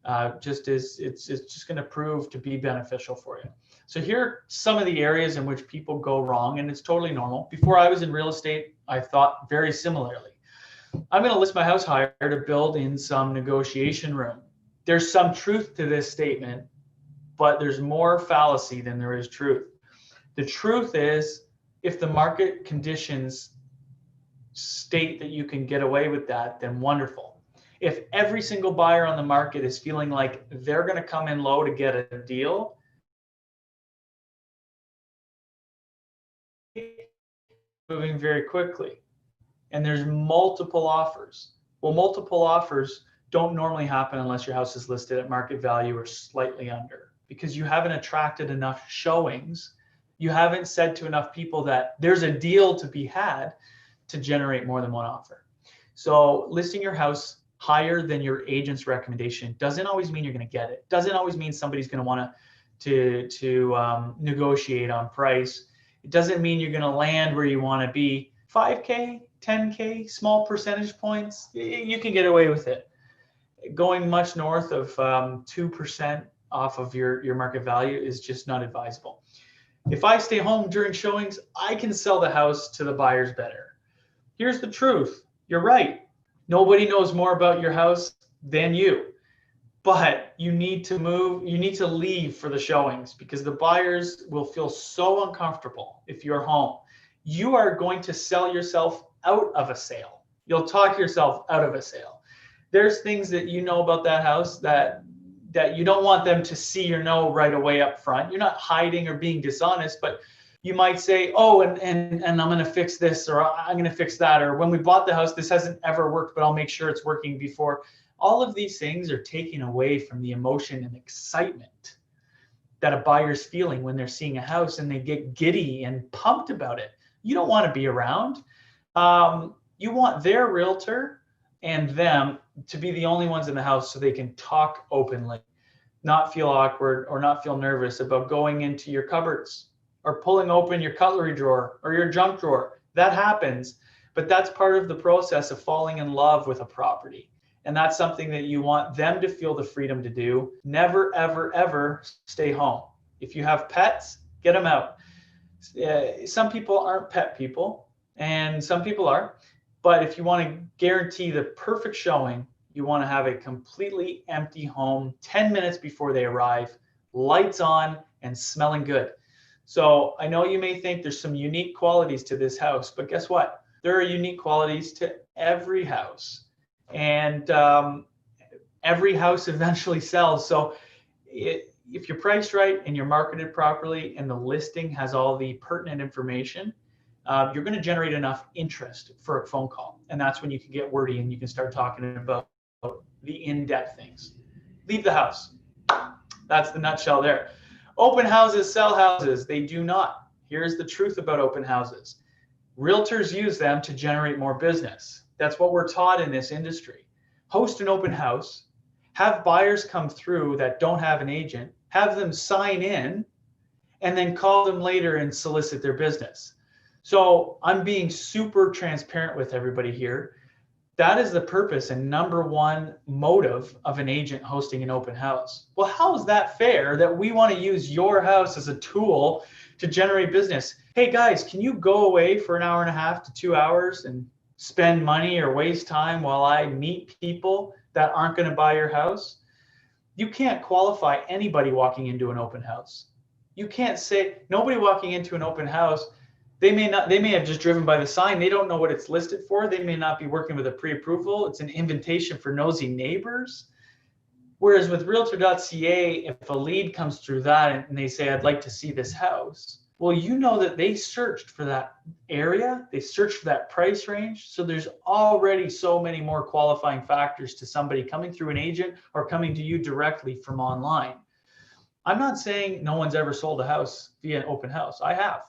S2: it's just going to prove to be beneficial for you. So here are some of the areas in which people go wrong, and it's totally normal. Before I was in real estate, I thought very similarly. I'm going to list my house higher to build in some negotiation room. There's some truth to this statement, but there's more fallacy than there is truth. The truth is, if the market conditions state that you can get away with that, then wonderful. If every single buyer on the market is feeling like they're going to come in low to get a deal, moving very quickly. and there's multiple offers. Well, multiple offers don't normally happen unless your house is listed at market value or slightly under, because you haven't attracted enough showings. You haven't said to enough people that there's a deal to be had to generate more than one offer. So listing your house higher than your agent's recommendation doesn't always mean you're going to get it. Doesn't always mean somebody's going to want to negotiate on price. It doesn't mean you're going to land where you want to be. 5K, 10K, small percentage points, you can get away with it. Going much north of 2% off of your market value is just not advisable. If I stay home during showings, I can sell the house to the buyers better. Here's the truth. You're right. Nobody knows more about your house than you. But you need to move, you need to leave for the showings, because the buyers will feel so uncomfortable if you're home. You are going to sell yourself out of a sale. You'll talk yourself out of a sale. There's things that you know about that house that you don't want them to see or know right away up front. You're not hiding or being dishonest, but you might say, oh, and I'm going to fix this, or I'm going to fix that, or when we bought the house, this hasn't ever worked, but I'll make sure it's working before. All of these things are taken away from the emotion and excitement that a buyer's feeling when they're seeing a house, and they get giddy and pumped about it. You don't want to be around. You want their realtor and them to be the only ones in the house so they can talk openly, not feel awkward or not feel nervous about going into your cupboards or pulling open your cutlery drawer or your junk drawer. That happens, but that's part of the process of falling in love with a property. And that's something that you want them to feel the freedom to do. Never, ever, ever stay home. If you have pets, get them out. Some people aren't pet people, and some people are. But if you want to guarantee the perfect showing, you want to have a completely empty home 10 minutes before they arrive, lights on, and smelling good. So I know you may think there's some unique qualities to this house, but guess what? There are unique qualities to every house. And every house eventually sells. So if you're priced right and you're marketed properly and the listing has all the pertinent information, you're going to generate enough interest for a phone call. And that's when you can get wordy and you can start talking about the in-depth things. Leave the house. That's the nutshell there. Open houses sell houses. They do not. Here's the truth about open houses. Realtors use them to generate more business. That's what we're taught in this industry. Host an open house, have buyers come through that don't have an agent, have them sign in, and then call them later and solicit their business. So I'm being super transparent with everybody here. That is the purpose and number one motive of an agent hosting an open house. Well, how is that fair that we want to use your house as a tool to generate business? Hey guys, can you go away for an hour and a half to 2 hours and spend money or waste time while I meet people that aren't going to buy your house? You can't qualify anybody walking into an open house. You can't say nobody walking into an open house. They may have just driven by the sign. They don't know what it's listed for. They may not be working with a pre-approval. It's an invitation for nosy neighbors. Whereas with realtor.ca, if a lead comes through that and they say, I'd like to see this house, well, you know that they searched for that area. They searched for that price range. So there's already so many more qualifying factors to somebody coming through an agent or coming to you directly from online. I'm not saying no one's ever sold a house via an open house. I have.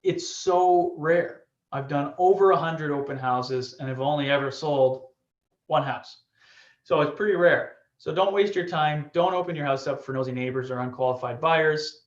S2: It's so rare. I've done over 100 open houses and have only ever sold one house. So it's pretty rare. So don't waste your time. Don't open your house up for nosy neighbors or unqualified buyers.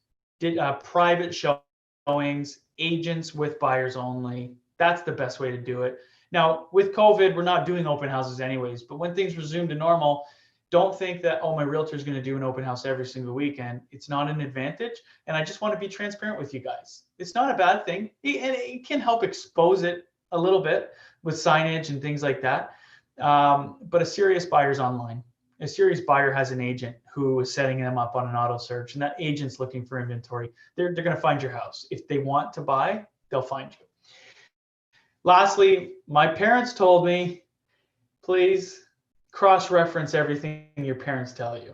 S2: Private showings, agents with buyers only. That's the best way to do it. Now, with COVID, we're not doing open houses anyways, but when things resume to normal, don't think that, oh, my realtor is going to do an open house every single weekend. It's not an advantage. And I just want to be transparent with you guys. It's not a bad thing. And it can help expose it a little bit with signage and things like that. But a serious buyer's online. A serious buyer has an agent who is setting them up on an auto search, and that agent's looking for inventory. They're going to find your house. If they want to buy, they'll find you. Lastly, my parents told me, please cross-reference everything your parents tell you,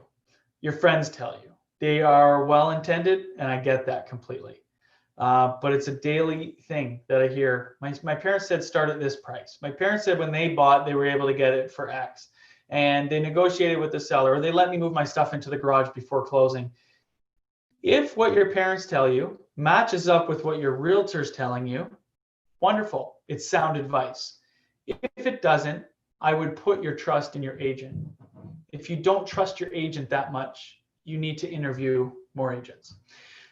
S2: your friends tell you. They are well-intended, and I get that completely. But it's a daily thing that I hear. My parents said start at this price. My parents said when they bought, they were able to get it for X. And they negotiated with the seller, or they let me move my stuff into the garage before closing. If what your parents tell you matches up with what your realtor's telling you, wonderful. It's sound advice. If it doesn't, I would put your trust in your agent. If you don't trust your agent that much, you need to interview more agents.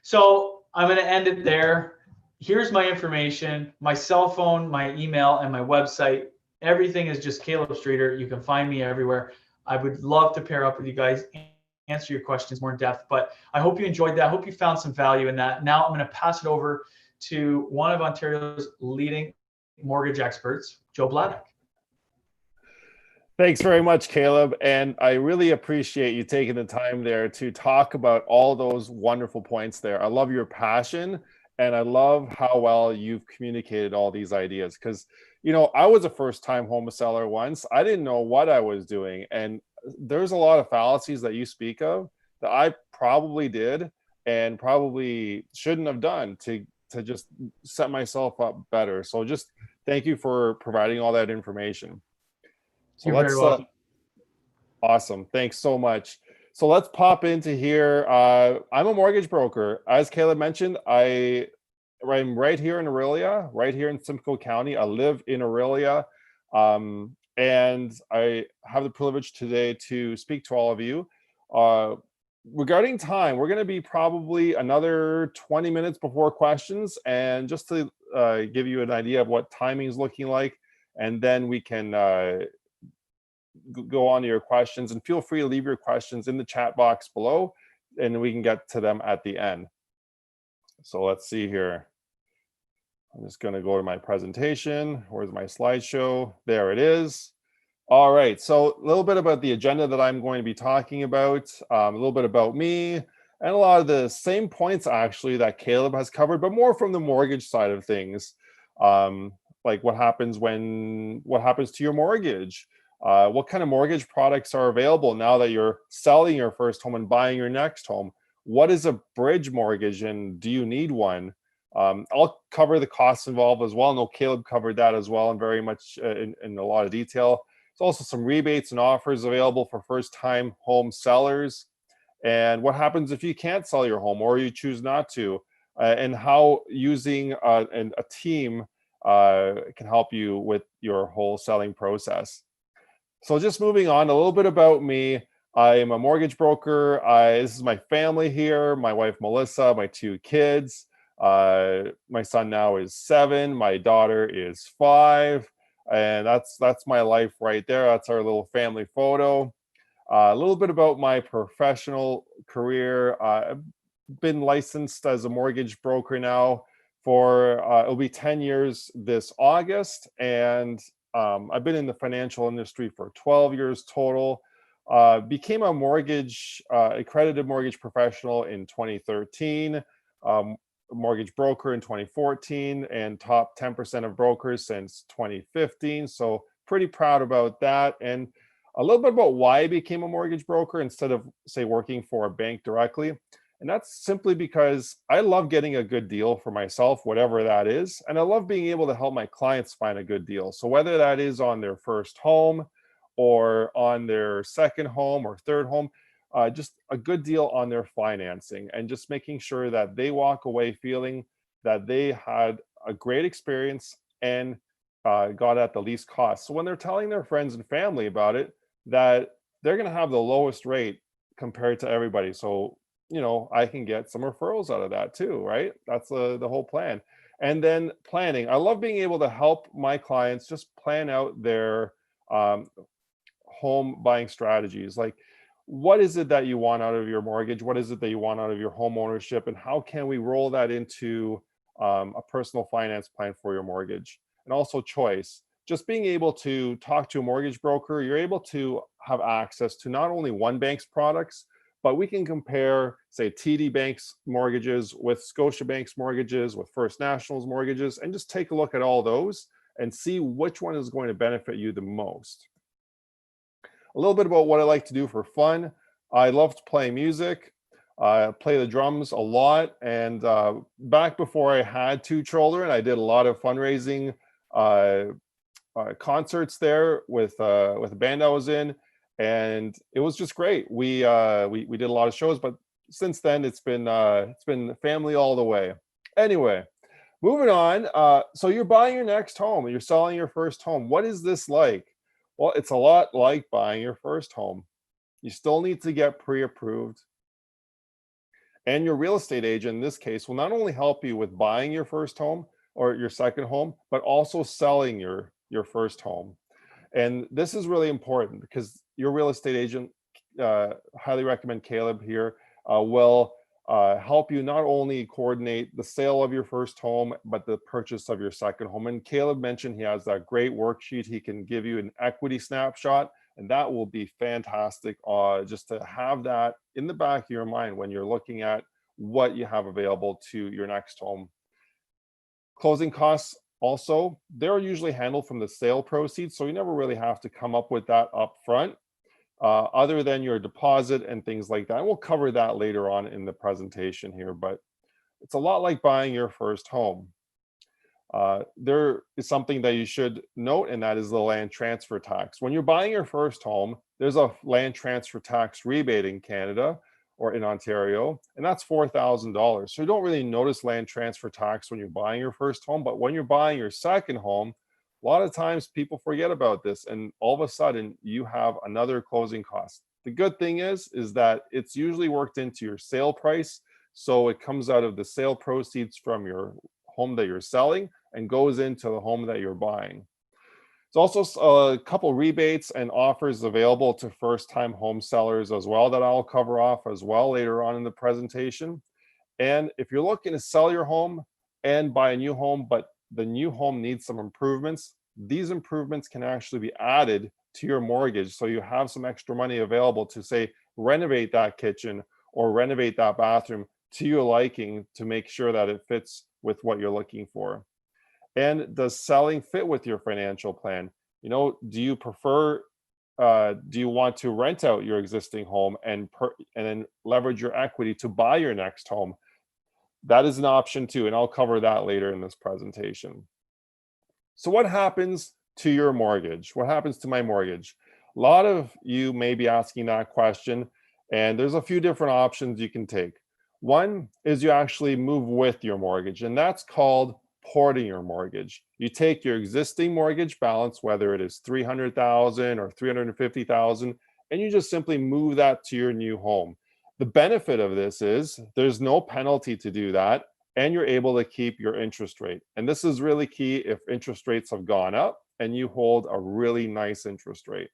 S2: So I'm going to end it there. Here's my information, my cell phone, my email, and my website. Everything is just Kaleb Streeter. You can find me everywhere. I would love to pair up with you guys and answer your questions more in depth, but I hope you enjoyed that. I hope you found some value in that. Now I'm going to pass it over to one of Ontario's leading mortgage experts, Joe Bladek.
S1: Thanks very much, Kaleb. And I really appreciate you taking the time there to talk about all those wonderful points there. I love your passion, and I love how well you've communicated all these ideas. Because, you know, I was a first-time home seller once. I didn't know what I was doing. And there's a lot of fallacies that you speak of that I probably did and probably shouldn't have done to just set myself up better. So just thank you for providing all that information. So
S2: You're very welcome.
S1: Awesome. Thanks so much. So let's pop into here. I'm a mortgage broker. As Kaleb mentioned, I'm right here in Aurelia, right here in Simcoe County. I live in Aurelia. And I have the privilege today to speak to all of you. Regarding time, we're going to be probably another 20 minutes before questions. And just to give you an idea of what timing is looking like, and then we can go on to your questions, and feel free to leave your questions in the chat box below, and we can get to them at the end. So let's see here. I'm just going to go to my presentation. Where's my slideshow? There it is. All right, so a little bit about the agenda that I'm going to be talking about, a little bit about me, and a lot of the same points actually that Kaleb has covered, but more from the mortgage side of things. Like what happens to your mortgage? What kind of mortgage products are available now that you're selling your first home and buying your next home? What is a bridge mortgage, and do you need one? I'll cover the costs involved as well. I know Kaleb covered that as well, and very much in a lot of detail. There's also some rebates and offers available for first-time home sellers. And what happens if you can't sell your home or you choose not to, and how using a team can help you with your whole selling process. So just moving on, a little bit about me. I am a mortgage broker. This is my family here, my wife, Melissa, my 2 kids. My son now is 7, my daughter is 5, and that's my life right there. That's our little family photo. A little bit about my professional career. I've been licensed as a mortgage broker now for, it'll be 10 years this August, and I've been in the financial industry for 12 years total. Became a accredited mortgage professional in 2013, mortgage broker in 2014, and top 10% of brokers since 2015. So pretty proud about that. And a little bit about why I became a mortgage broker instead of, say, working for a bank directly. And that's simply because I love getting a good deal for myself, whatever that is. And I love being able to help my clients find a good deal. So whether that is on their first home or on their second home or third home, just a good deal on their financing, and just making sure that they walk away feeling that they had a great experience and got at the least cost. So when they're telling their friends and family about it, that they're going to have the lowest rate compared to everybody. So you know, I can get some referrals out of that too, right? That's the whole plan. And then planning. I love being able to help my clients just plan out their home buying strategies. Like, what is it that you want out of your mortgage? What is it that you want out of your home ownership? And how can we roll that into a personal finance plan for your mortgage? And also choice. Just being able to talk to a mortgage broker, you're able to have access to not only one bank's products, but we can compare, say, TD Bank's mortgages with Scotiabank's mortgages, with First National's mortgages, and just take a look at all those and see which one is going to benefit you the most. A little bit about what I like to do for fun. I love to play music. I play the drums a lot, and back before I had two children, I did a lot of fundraising uh, concerts there with a band I was in, and it was just great. We did a lot of shows, but since then it's been family all the way. Anyway, moving on. So you're buying your next home, you're selling your first home. What is this like? Well, it's a lot like buying your first home. You still need to get pre-approved, and your real estate agent in this case will not only help you with buying your first home or your second home, but also selling your first home. And this is really important because your real estate agent, highly recommend Kaleb here, will help you not only coordinate the sale of your first home, but the purchase of your second home. And Kaleb mentioned he has that great worksheet. He can give you an equity snapshot, and that will be fantastic just to have that in the back of your mind when you're looking at what you have available to your next home. Closing costs also, they're usually handled from the sale proceeds, so you never really have to come up with that up front, other than your deposit and things like that. And we'll cover that later on in the presentation here, but it's a lot like buying your first home. There is something that you should note, and that is the land transfer tax. When you're buying your first home, there's a land transfer tax rebate in Canada or in Ontario, and that's $4,000. So you don't really notice land transfer tax when you're buying your first home, but when you're buying your second home, a lot of times people forget about this, and all of a sudden you have another closing cost. The good thing is that it's usually worked into your sale price, so it comes out of the sale proceeds from your home that you're selling and goes into the home that you're buying. There's also a couple rebates and offers available to first-time home sellers as well that I'll cover off as well later on in the presentation. And if you're looking to sell your home and buy a new home, but the new home needs some improvements, these improvements can actually be added to your mortgage. So you have some extra money available to, say, renovate that kitchen or renovate that bathroom to your liking to make sure that it fits with what you're looking for. And does selling fit with your financial plan? You know, do you prefer, do you want to rent out your existing home and then leverage your equity to buy your next home? That is an option too, and I'll cover that later in this presentation. So what happens to your mortgage? What happens to my mortgage? A lot of you may be asking that question, and there's a few different options you can take. One is you actually move with your mortgage, and that's called porting your mortgage. You take your existing mortgage balance, whether it is $300,000 or $350,000, and you just simply move that to your new home. The benefit of this is there's no penalty to do that, and you're able to keep your interest rate. And this is really key if interest rates have gone up and you hold a really nice interest rate.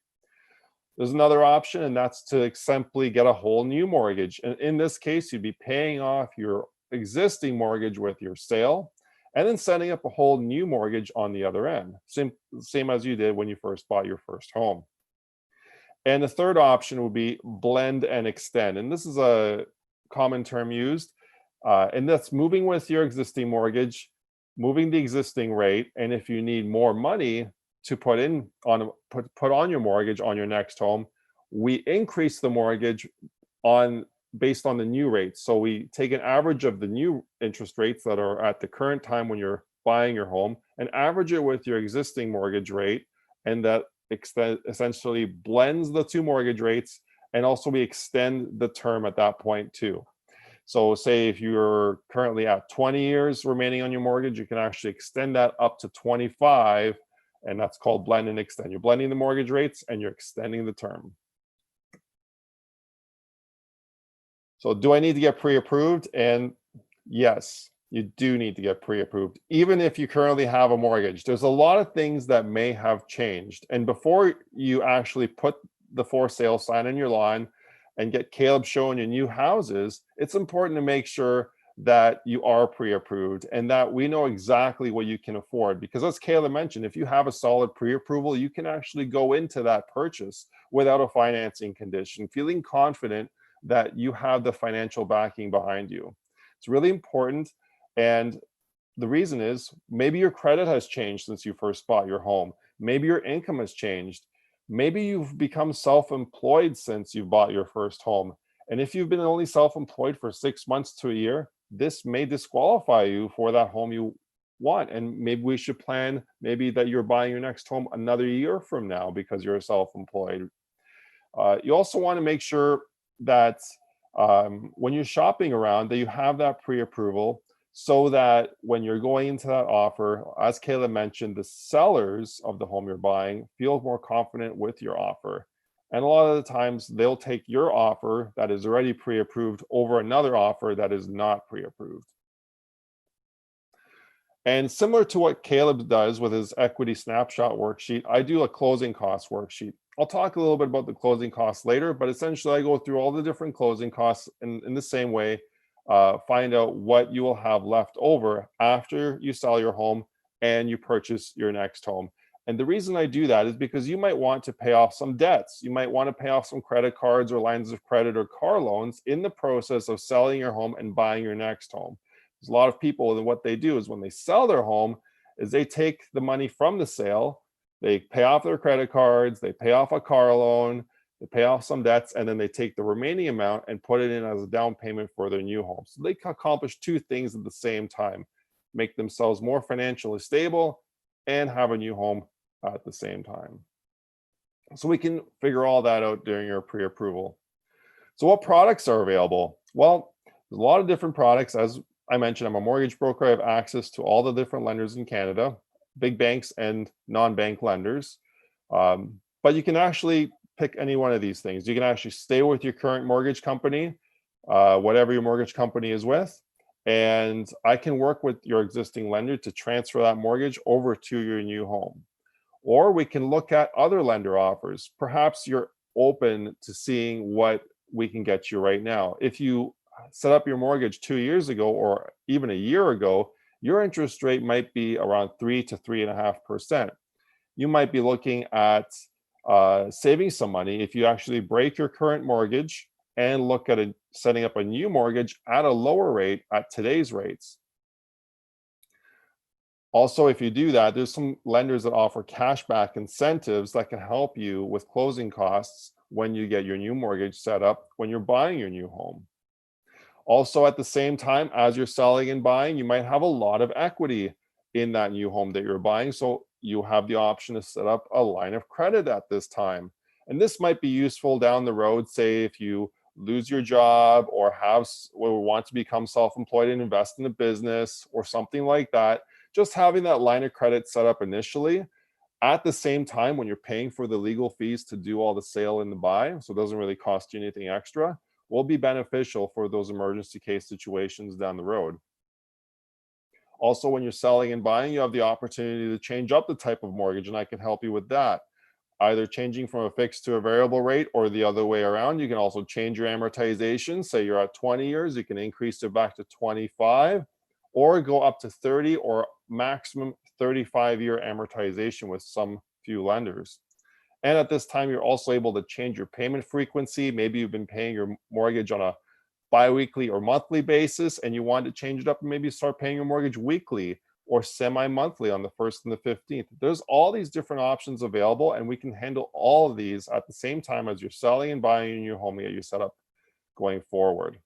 S1: There's another option, and that's to simply get a whole new mortgage. And in this case, you'd be paying off your existing mortgage with your sale and then setting up a whole new mortgage on the other end, same as you did when you first bought your first home. And the third option would be blend and extend. And this is a common term used, and that's moving with your existing mortgage, moving the existing rate. And if you need more money to put on your mortgage on your next home, we increase the mortgage based on the new rates. So we take an average of the new interest rates that are at the current time when you're buying your home and average it with your existing mortgage rate, and that essentially blends the two mortgage rates, and also we extend the term at that point too. So say if you're currently at 20 years remaining on your mortgage, you can actually extend that up to 25, and that's called blend and extend. You're blending the mortgage rates and you're extending the term. So do I need to get pre-approved? And yes, you do need to get pre-approved, even if you currently have a mortgage. There's a lot of things that may have changed. And before you actually put the for sale sign in your lawn and get Kaleb showing you new houses, it's important to make sure that you are pre-approved and that we know exactly what you can afford. Because as Kaleb mentioned, if you have a solid pre-approval, you can actually go into that purchase without a financing condition, feeling confident that you have the financial backing behind you. It's really important. And the reason is maybe your credit has changed since you first bought your home. Maybe your income has changed. Maybe you've become self-employed since you bought your first home. And if you've been only self-employed for 6 months to a year, this may disqualify you for that home you want. And maybe we should plan maybe that you're buying your next home another year from now because you're self-employed. You also want to make sure that when you're shopping around that you have that pre-approval so that when you're going into that offer, as Kaleb mentioned, the sellers of the home you're buying feel more confident with your offer. And a lot of the times they'll take your offer that is already pre-approved over another offer that is not pre-approved. And similar to what Kaleb does with his equity snapshot worksheet, I do a closing cost worksheet. I'll talk a little bit about the closing costs later, but essentially I go through all the different closing costs in the same way, find out what you will have left over after you sell your home and you purchase your next home. And the reason I do that is because you might want to pay off some debts. You might want to pay off some credit cards or lines of credit or car loans in the process of selling your home and buying your next home. There's a lot of people, and what they do is when they sell their home is they take the money from the sale, they pay off their credit cards, they pay off a car loan, they pay off some debts, and then they take the remaining amount and put it in as a down payment for their new home. So they can accomplish two things at the same time, make themselves more financially stable and have a new home at the same time. So we can figure all that out during your pre-approval. So what products are available? Well, there's a lot of different products. As I mentioned, I'm a mortgage broker. I have access to all the different lenders in Canada, big banks and non-bank lenders. But you can actually pick any one of these things. You can actually stay with your current mortgage company, whatever your mortgage company is with, and I can work with your existing lender to transfer that mortgage over to your new home. Or we can look at other lender offers. Perhaps you're open to seeing what we can get you right now. If you set up your mortgage 2 years ago or even a year ago, your interest rate might be around 3 to 3.5%. You might be looking at saving some money if you actually break your current mortgage and look at setting up a new mortgage at a lower rate at today's rates. Also, if you do that, there's some lenders that offer cashback incentives that can help you with closing costs when you get your new mortgage set up when you're buying your new home. Also, at the same time, as you're selling and buying, you might have a lot of equity in that new home that you're buying. So you have the option to set up a line of credit at this time. And this might be useful down the road, say if you lose your job or want to become self-employed and invest in a business or something like that. Just having that line of credit set up initially at the same time when you're paying for the legal fees to do all the sale and the buy, so it doesn't really cost you anything extra, will be beneficial for those emergency case situations down the road. Also, when you're selling and buying, you have the opportunity to change up the type of mortgage, and I can help you with that. Either changing from a fixed to a variable rate or the other way around. You can also change your amortization. Say you're at 20 years, you can increase it back to 25 or go up to 30 or maximum 35-year amortization with some few lenders. And at this time, you're also able to change your payment frequency. Maybe you've been paying your mortgage on a bi-weekly or monthly basis, and you want to change it up and maybe start paying your mortgage weekly or semi-monthly on the 1st and the 15th. There's all these different options available, and we can handle all of these at the same time as you're selling and buying in your home to get you set up going forward.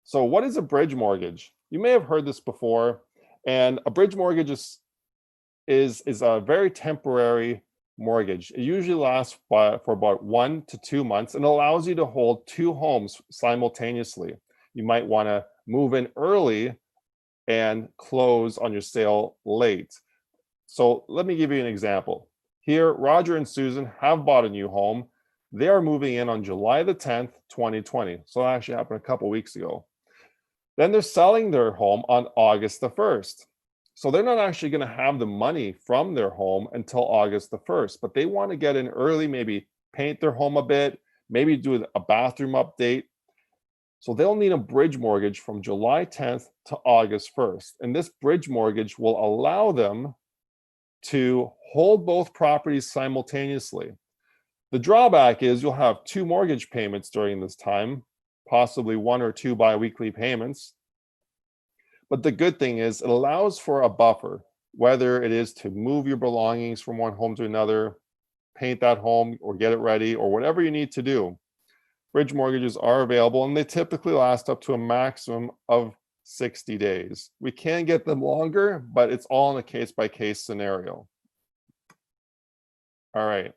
S1: So what is a bridge mortgage? You may have heard this before, and a bridge mortgage is a very temporary mortgage. It usually lasts for about 1 to 2 months and allows you to hold two homes simultaneously. You might want to move in early and close on your sale late. So let me give you an example. Here, Roger and Susan have bought a new home. They are moving in on July the 10th, 2020. So that actually happened a couple weeks ago. Then they're selling their home on August the 1st. So they're not actually going to have the money from their home until August the 1st, but they want to get in early, maybe paint their home a bit, maybe do a bathroom update. So they'll need a bridge mortgage from July 10th to August 1st. And this bridge mortgage will allow them to hold both properties simultaneously. The drawback is you'll have two mortgage payments during this time, possibly 1 or 2 bi-weekly payments. But the good thing is it allows for a buffer, whether it is to move your belongings from one home to another, paint that home or get it ready or whatever you need to do. Bridge mortgages are available and they typically last up to a maximum of 60 days. We can get them longer, but it's all in a case-by-case scenario. All right.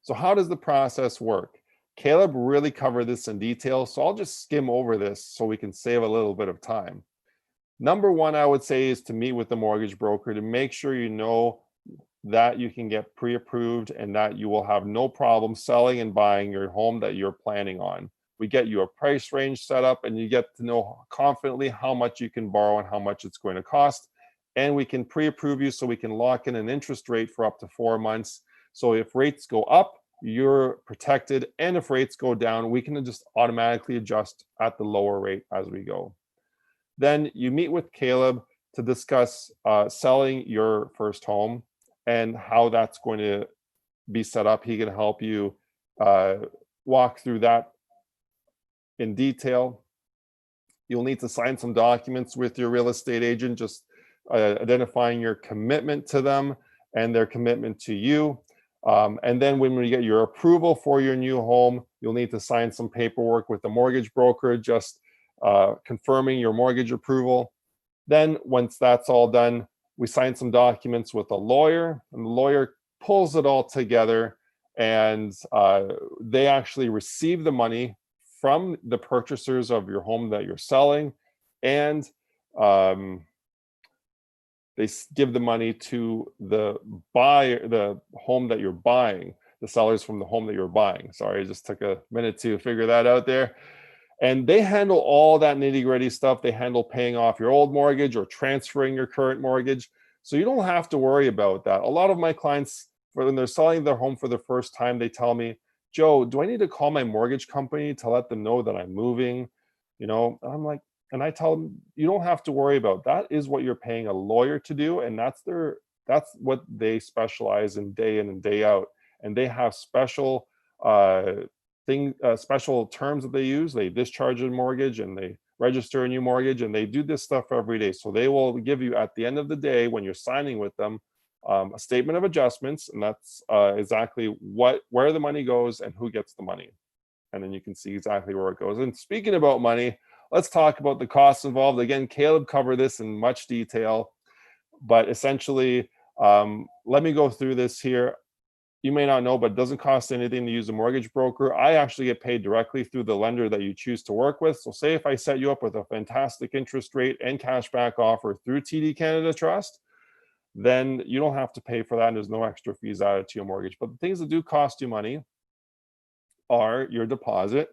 S1: So how does the process work? Kaleb really covered this in detail, so I'll just skim over this so we can save a little bit of time. Number one, I would say, is to meet with the mortgage broker to make sure you know that you can get pre-approved and that you will have no problem selling and buying your home that you're planning on. We get you a price range set up and you get to know confidently how much you can borrow and how much it's going to cost. And we can pre-approve you so we can lock in an interest rate for up to 4 months. So if rates go up, you're protected. And if rates go down, we can just automatically adjust at the lower rate as we go. Then you meet with Kaleb to discuss selling your first home and how that's going to be set up. He can help you walk through that in detail. You'll need to sign some documents with your real estate agent, just identifying your commitment to them and their commitment to you. And then when we get your approval for your new home, you'll need to sign some paperwork with the mortgage broker, just confirming your mortgage approval. Then once that's all done, we sign some documents with a lawyer, and the lawyer pulls it all together, and they actually receive the money from the purchasers of your home that you're selling, and they give the money to the buyer, the home that you're buying, the sellers from the home that you're buying. Sorry, it just took a minute to figure that out there. And they handle all that nitty-gritty stuff. They handle paying off your old mortgage or transferring your current mortgage. So you don't have to worry about that. A lot of my clients, when they're selling their home for the first time, they tell me, Joe, do I need to call my mortgage company to let them know that I'm moving? You know, I'm like, and I tell them, you don't have to worry about that. Is what you're paying a lawyer to do. And that's what they specialize in day in and day out. And they have special special terms that they use. They discharge a mortgage and they register a new mortgage, and they do this stuff every day. So they will give you, at the end of the day, when you're signing with them, a statement of adjustments, and that's exactly where the money goes and who gets the money. And then you can see exactly where it goes. And speaking about money, let's talk about the costs involved. Again, Kaleb covered this in much detail, but essentially, let me go through this here. You may not know, but it doesn't cost anything to use a mortgage broker. I actually get paid directly through the lender that you choose to work with. So say if I set you up with a fantastic interest rate and cashback offer through TD Canada Trust, then you don't have to pay for that, and there's no extra fees added to your mortgage. But the things that do cost you money are your deposit.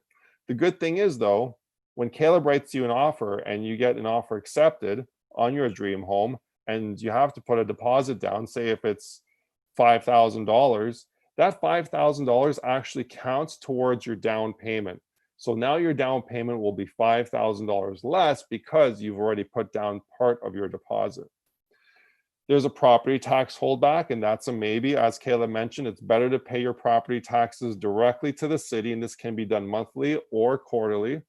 S1: The good thing is, though, when Kaleb writes you an offer and you get an offer accepted on your dream home and you have to put a deposit down, say if it's $5,000, that $5,000 actually counts towards your down payment. So now your down payment will be $5,000 less because you've already put down part of your deposit. There's a property tax holdback, and that's a maybe. As Kaleb mentioned, it's better to pay your property taxes directly to the city, and this can be done monthly or quarterly.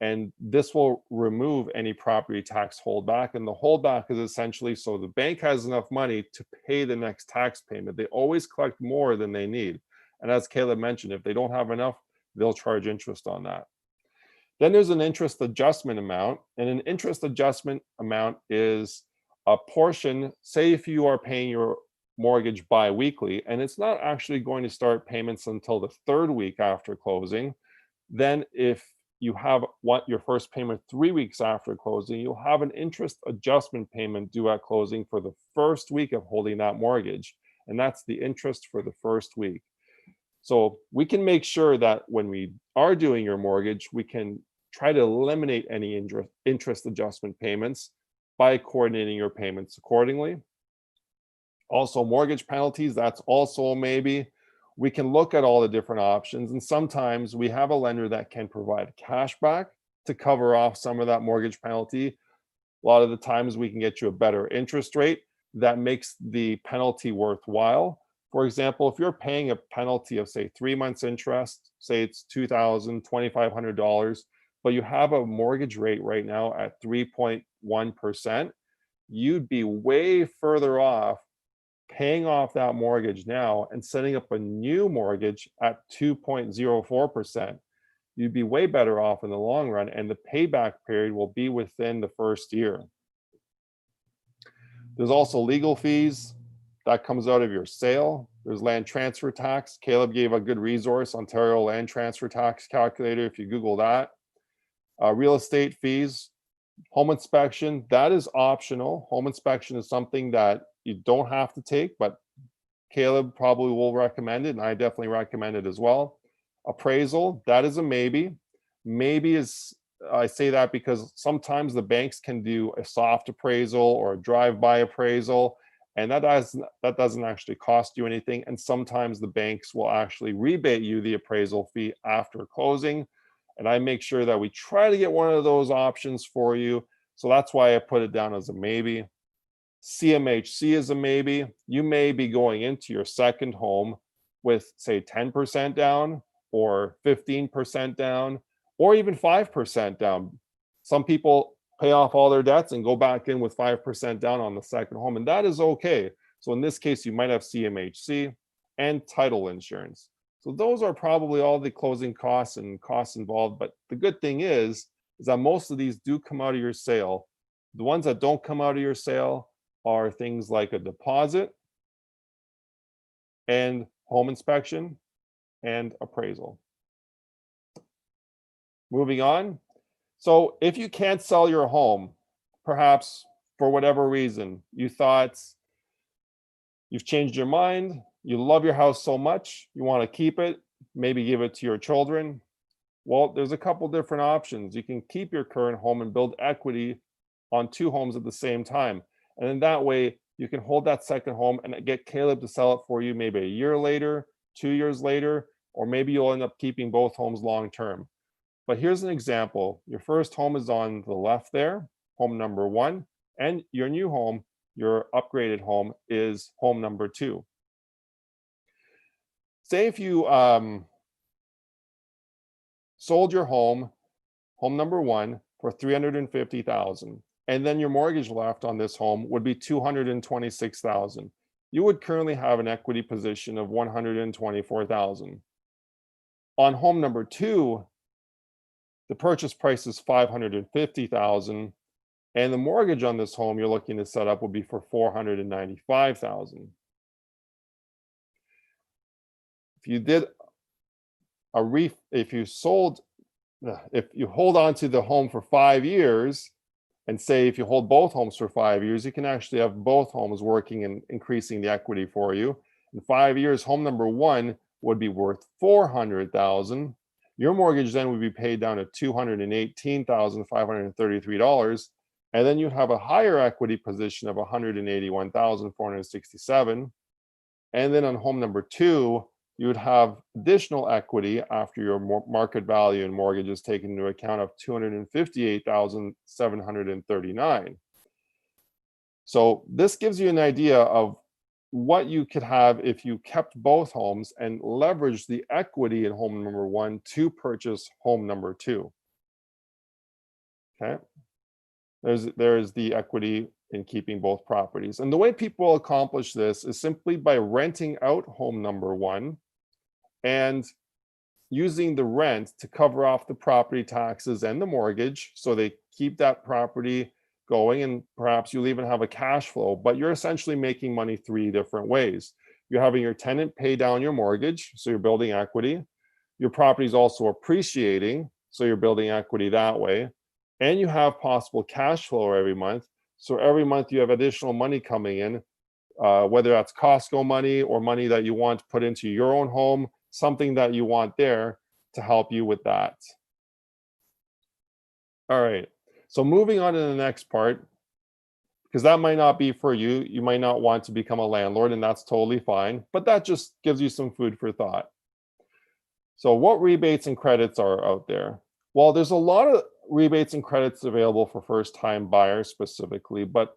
S1: And this will remove any property tax holdback. And the holdback is essentially so the bank has enough money to pay the next tax payment. They always collect more than they need. And as Kaleb mentioned, if they don't have enough, they'll charge interest on that. Then there's an interest adjustment amount. And an interest adjustment amount is a portion, say if you are paying your mortgage bi-weekly, and it's not actually going to start payments until the third week after closing, then if you have your first payment 3 weeks after closing, you'll have an interest adjustment payment due at closing for the first week of holding that mortgage. And that's the interest for the first week. So we can make sure that when we are doing your mortgage, we can try to eliminate any interest adjustment payments by coordinating your payments accordingly. Also, mortgage penalties, that's also a maybe. We can look at all the different options, and sometimes we have a lender that can provide cash back to cover off some of that mortgage penalty. A lot of the times we can get you a better interest rate that makes the penalty worthwhile. For example, if you're paying a penalty of, say, 3 months interest, say it's $2,000, $2,500, but you have a mortgage rate right now at 3.1%, you'd be way further off paying off that mortgage now and setting up a new mortgage at 2.04%. You'd be way better off in the long run, and the payback period will be within the first year. There's also legal fees that comes out of your sale. There's land transfer tax. Kaleb gave a good resource, Ontario land transfer tax calculator, if you Google that. Real estate fees, home inspection, that is optional. Home inspection is something that you don't have to take, but Kaleb probably will recommend it, and I definitely recommend it as well. Appraisal, that is a maybe. Maybe is, I say that because sometimes the banks can do a soft appraisal or a drive-by appraisal, and that doesn't actually cost you anything. And sometimes the banks will actually rebate you the appraisal fee after closing. And I make sure that we try to get one of those options for you. So that's why I put it down as a maybe. CMHC is a maybe. You may be going into your second home with, say, 10% down or 15% down or even 5% down. Some people pay off all their debts and go back in with 5% down on the second home, and that is okay. So in this case, you might have CMHC and title insurance. So those are probably all the closing costs and costs involved. But the good thing is that most of these do come out of your sale. The ones that don't come out of your sale are things like a deposit and home inspection and appraisal. Moving on. So if you can't sell your home, perhaps for whatever reason, you thought you've changed your mind, you love your house so much, you want to keep it, maybe give it to your children. Well, there's a couple different options. You can keep your current home and build equity on two homes at the same time. And in that way, you can hold that second home and get Kaleb to sell it for you maybe a year later, 2 years later, or maybe you'll end up keeping both homes long term. But here's an example. Your first home is on the left there, home number 1, and your new home, your upgraded home, is home number 2. Say if you sold your home number 1, for $350,000, and then your mortgage left on this home would be $226,000. You would currently have an equity position of $124,000. On home number 2, the purchase price is $550,000, and the mortgage on this home you're looking to set up would be for $495,000. If you did if you hold on to the home for 5 years, and say if you hold both homes for 5 years, you can actually have both homes working and increasing the equity for you. In 5 years, home number 1 would be worth $400,000. Your mortgage then would be paid down to $218,533, and then you'd have a higher equity position of $181,467. And then on home number 2, you would have additional equity after your market value and mortgage is taken into account of $258,739. So this gives you an idea of what you could have if you kept both homes and leveraged the equity in home number 1 to purchase home number 2. Okay, there's the equity in keeping both properties. And the way people accomplish this is simply by renting out home number 1 and using the rent to cover off the property taxes and the mortgage, so they keep that property going, and perhaps you'll even have a cash flow, but you're essentially making money 3 different ways. You're having your tenant pay down your mortgage, so you're building equity. Your property is also appreciating, so you're building equity that way. And you have possible cash flow every month. So every month you have additional money coming in, whether that's Costco money or money that you want to put into your own home, something that you want there to help you with that. All right. So moving on to the next part, because that might not be for you. You might not want to become a landlord, and that's totally fine. But that just gives you some food for thought. So what rebates and credits are out there? Well, there's a lot of rebates and credits available for first-time buyers specifically, but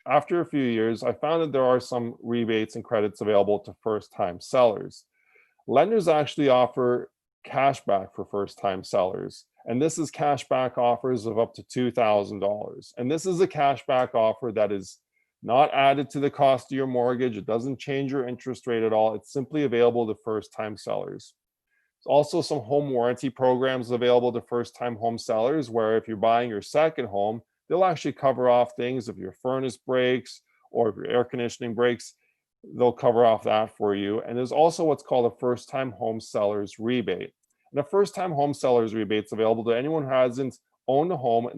S1: after a few years, I found that there are some rebates and credits available to first-time sellers. Lenders actually offer cashback for first-time sellers. And this is cashback offers of up to $2,000. And this is a cashback offer that is not added to the cost of your mortgage. It doesn't change your interest rate at all. It's simply available to first-time sellers. There's also some home warranty programs available to first-time home sellers, where if you're buying your second home, they'll actually cover off things. If your furnace breaks or if your air conditioning breaks, they'll cover off that for you. And there's also what's called a first-time home seller's rebate. And a first-time home seller's rebate is available to anyone who hasn't owned a home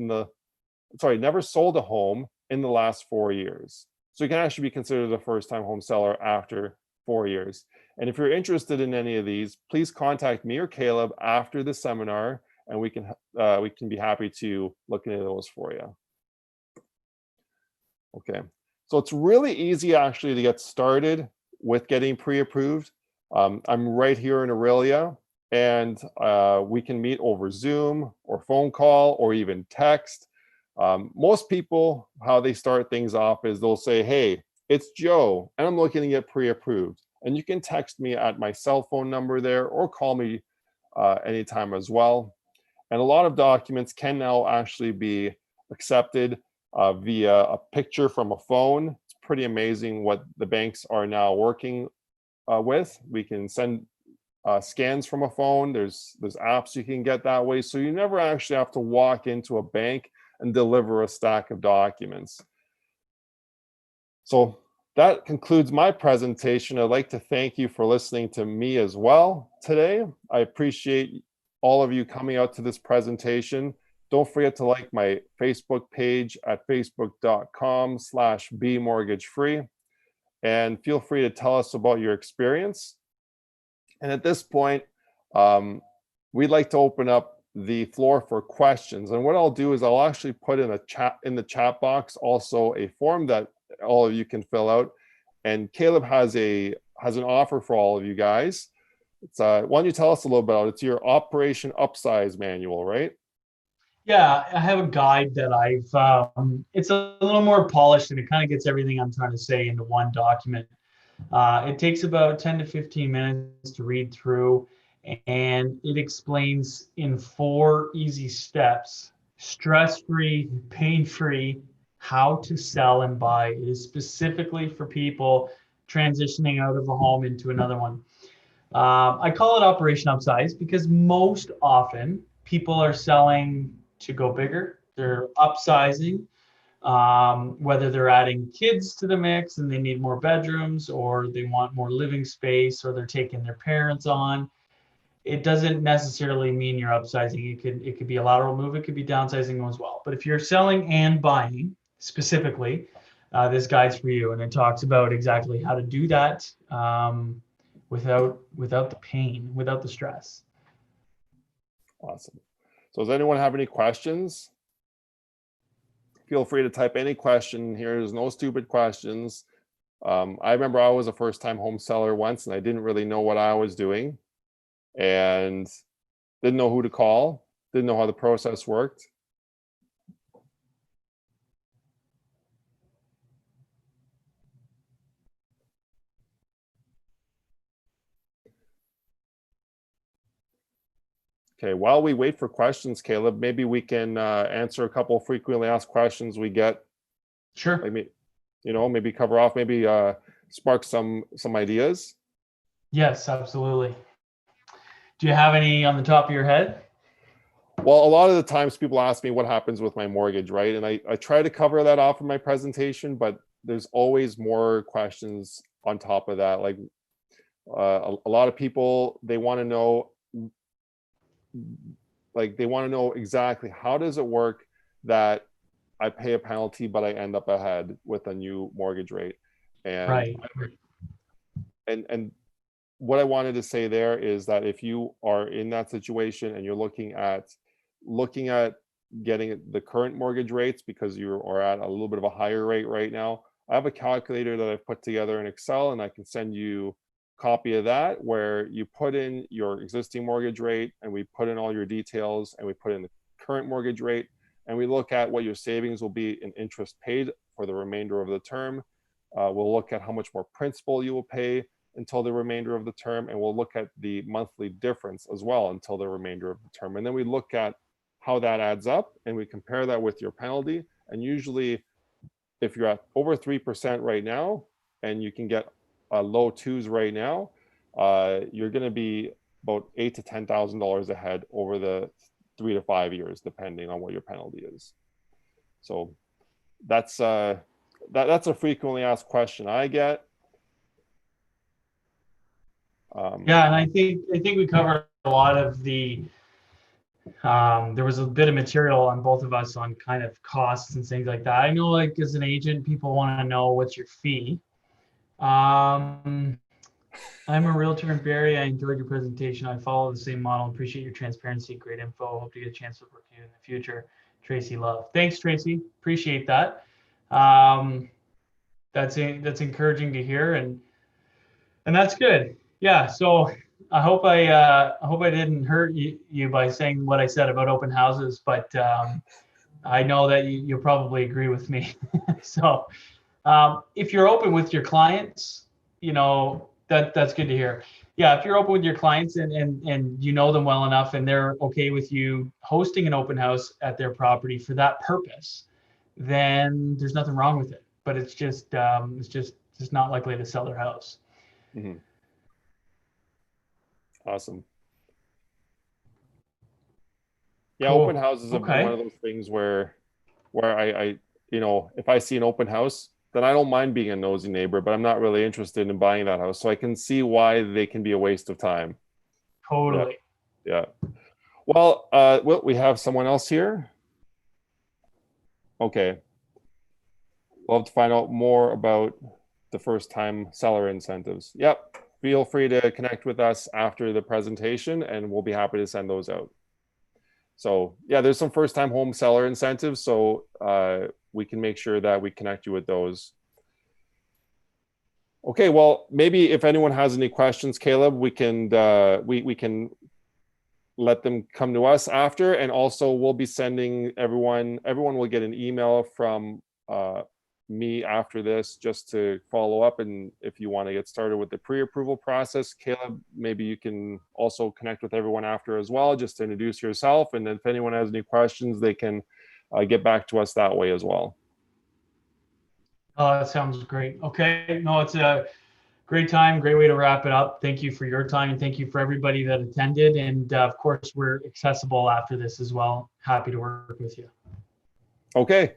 S1: never sold a home in the last 4 years. So you can actually be considered a first-time home seller after 4 years. And if you're interested in any of these, please contact me or Kaleb after the seminar, and we can be happy to look into those for you. Okay, so it's really easy actually to get started with getting pre-approved. I'm right here in Aurelia, and we can meet over Zoom or phone call or even text. Most people, how they start things off is they'll say, hey, it's Joe, and I'm looking to get pre-approved. And you can text me at my cell phone number there or call me anytime as well. And a lot of documents can now actually be accepted via a picture from a phone. It's pretty amazing what the banks are now working with. We can send scans from a phone. There's apps you can get that way. So you never actually have to walk into a bank and deliver a stack of documents. So that concludes my presentation. I'd like to thank you for listening to me as well today. I appreciate all of you coming out to this presentation. Don't forget to like my Facebook page at facebook.com/bemortgagefree, and feel free to tell us about your experience. And at this point, we'd like to open up the floor for questions. And what I'll do is I'll actually put in the chat box also a form that all of you can fill out. And Kaleb has an offer for all of you guys. It's why don't you tell us a little bit about it? It's your Operation Upsize manual, right?
S2: Yeah, I have a guide that it's a little more polished, and it kind of gets everything I'm trying to say into one document. It takes about 10 to 15 minutes to read through, and it explains in 4 easy steps, stress-free, pain-free, how to sell and buy. It is specifically for people transitioning out of a home into another one. I call it Operation Upsize because most often people are selling to go bigger. They're upsizing, whether they're adding kids to the mix and they need more bedrooms, or they want more living space, or they're taking their parents on. It doesn't necessarily mean you're upsizing. It could be a lateral move. It could be downsizing as well. But if you're selling and buying specifically, this guide's for you, and it talks about exactly how to do that without the pain, without the stress.
S1: Awesome. So does anyone have any questions? Feel free to type any question here. There's no stupid questions. I remember I was a first-time home seller once, and I didn't really know what I was doing and didn't know who to call, didn't know how the process worked. Okay, while we wait for questions, Kaleb, maybe we can answer a couple of frequently asked questions we get.
S2: Sure.
S1: Maybe cover off, maybe spark some ideas.
S2: Yes, absolutely. Do you have any on the top of your head?
S1: Well, a lot of the times people ask me what happens with my mortgage, right? And I try to cover that off in my presentation, but there's always more questions on top of that. Like a lot of people, they want to know exactly how does it work that I pay a penalty, but I end up ahead with a new mortgage rate. And
S2: right.
S1: And what I wanted to say there is that if you are in that situation and you're looking at getting the current mortgage rates because you are at a little bit of a higher rate right now, I have a calculator that I've put together in Excel, and I can send you a copy of that where you put in your existing mortgage rate, and we put in all your details, and we put in the current mortgage rate, and we look at what your savings will be in interest paid for the remainder of the term. We'll look at how much more principal you will pay until the remainder of the term, and we'll look at the monthly difference as well until the remainder of the term. And then we look at how that adds up, and we compare that with your penalty. And usually if you're at over 3% right now, and you can get low twos right now, you're going to be about $8,000 to $10,000 ahead over the 3 to 5 years, depending on what your penalty is. So that's that's a frequently asked question I get.
S2: Yeah, and I think we covered a lot of the. There was a bit of material on both of us on kind of costs and things like that. I know, like as an agent, people want to know what's your fee. I'm a realtor in Barrie. I enjoyed your presentation. I follow the same model. Appreciate your transparency. Great info. Hope to get a chance to work with you in the future. Tracy Love. Thanks, Tracy. Appreciate that. That's encouraging to hear, and that's good. Yeah. So I hope I didn't hurt you by saying what I said about open houses, but I know that you'll probably agree with me. So if you're open with your clients, that's good to hear. Yeah, if you're open with your clients and you know them well enough and they're okay with you hosting an open house at their property for that purpose, then there's nothing wrong with it. But it's just not likely to sell their house.
S1: Mm-hmm. Awesome. Yeah,
S2: cool.
S1: Open houses have been one of those things where I if I see an open house, then I don't mind being a nosy neighbor, but I'm not really interested in buying that house. So I can see why they can be a waste of time.
S2: Totally.
S1: Yeah. Well, we have someone else here. Okay. We'll have to find out more about the first-time seller incentives. Yep. Feel free to connect with us after the presentation, and we'll be happy to send those out. So yeah, there's some first-time home seller incentives, so we can make sure that we connect you with those. Okay, well, maybe if anyone has any questions, Kaleb, we can we can let them come to us after, and also we'll be sending everyone will get an email from me after this just to follow up. And if you want to get started with the pre-approval process, Kaleb, maybe you can also connect with everyone after as well, just to introduce yourself. And if anyone has any questions, they can get back to us that way as well.
S2: Oh, that sounds great. Okay. No, it's a great time. Great way to wrap it up. Thank you for your time, and thank you for everybody that attended. And of course, we're accessible after this as well. Happy to work with you.
S1: Okay.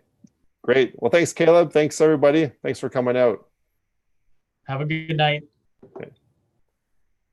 S1: Great. Well, thanks, Kaleb. Thanks, everybody. Thanks for coming out.
S2: Have a good night.
S1: Okay.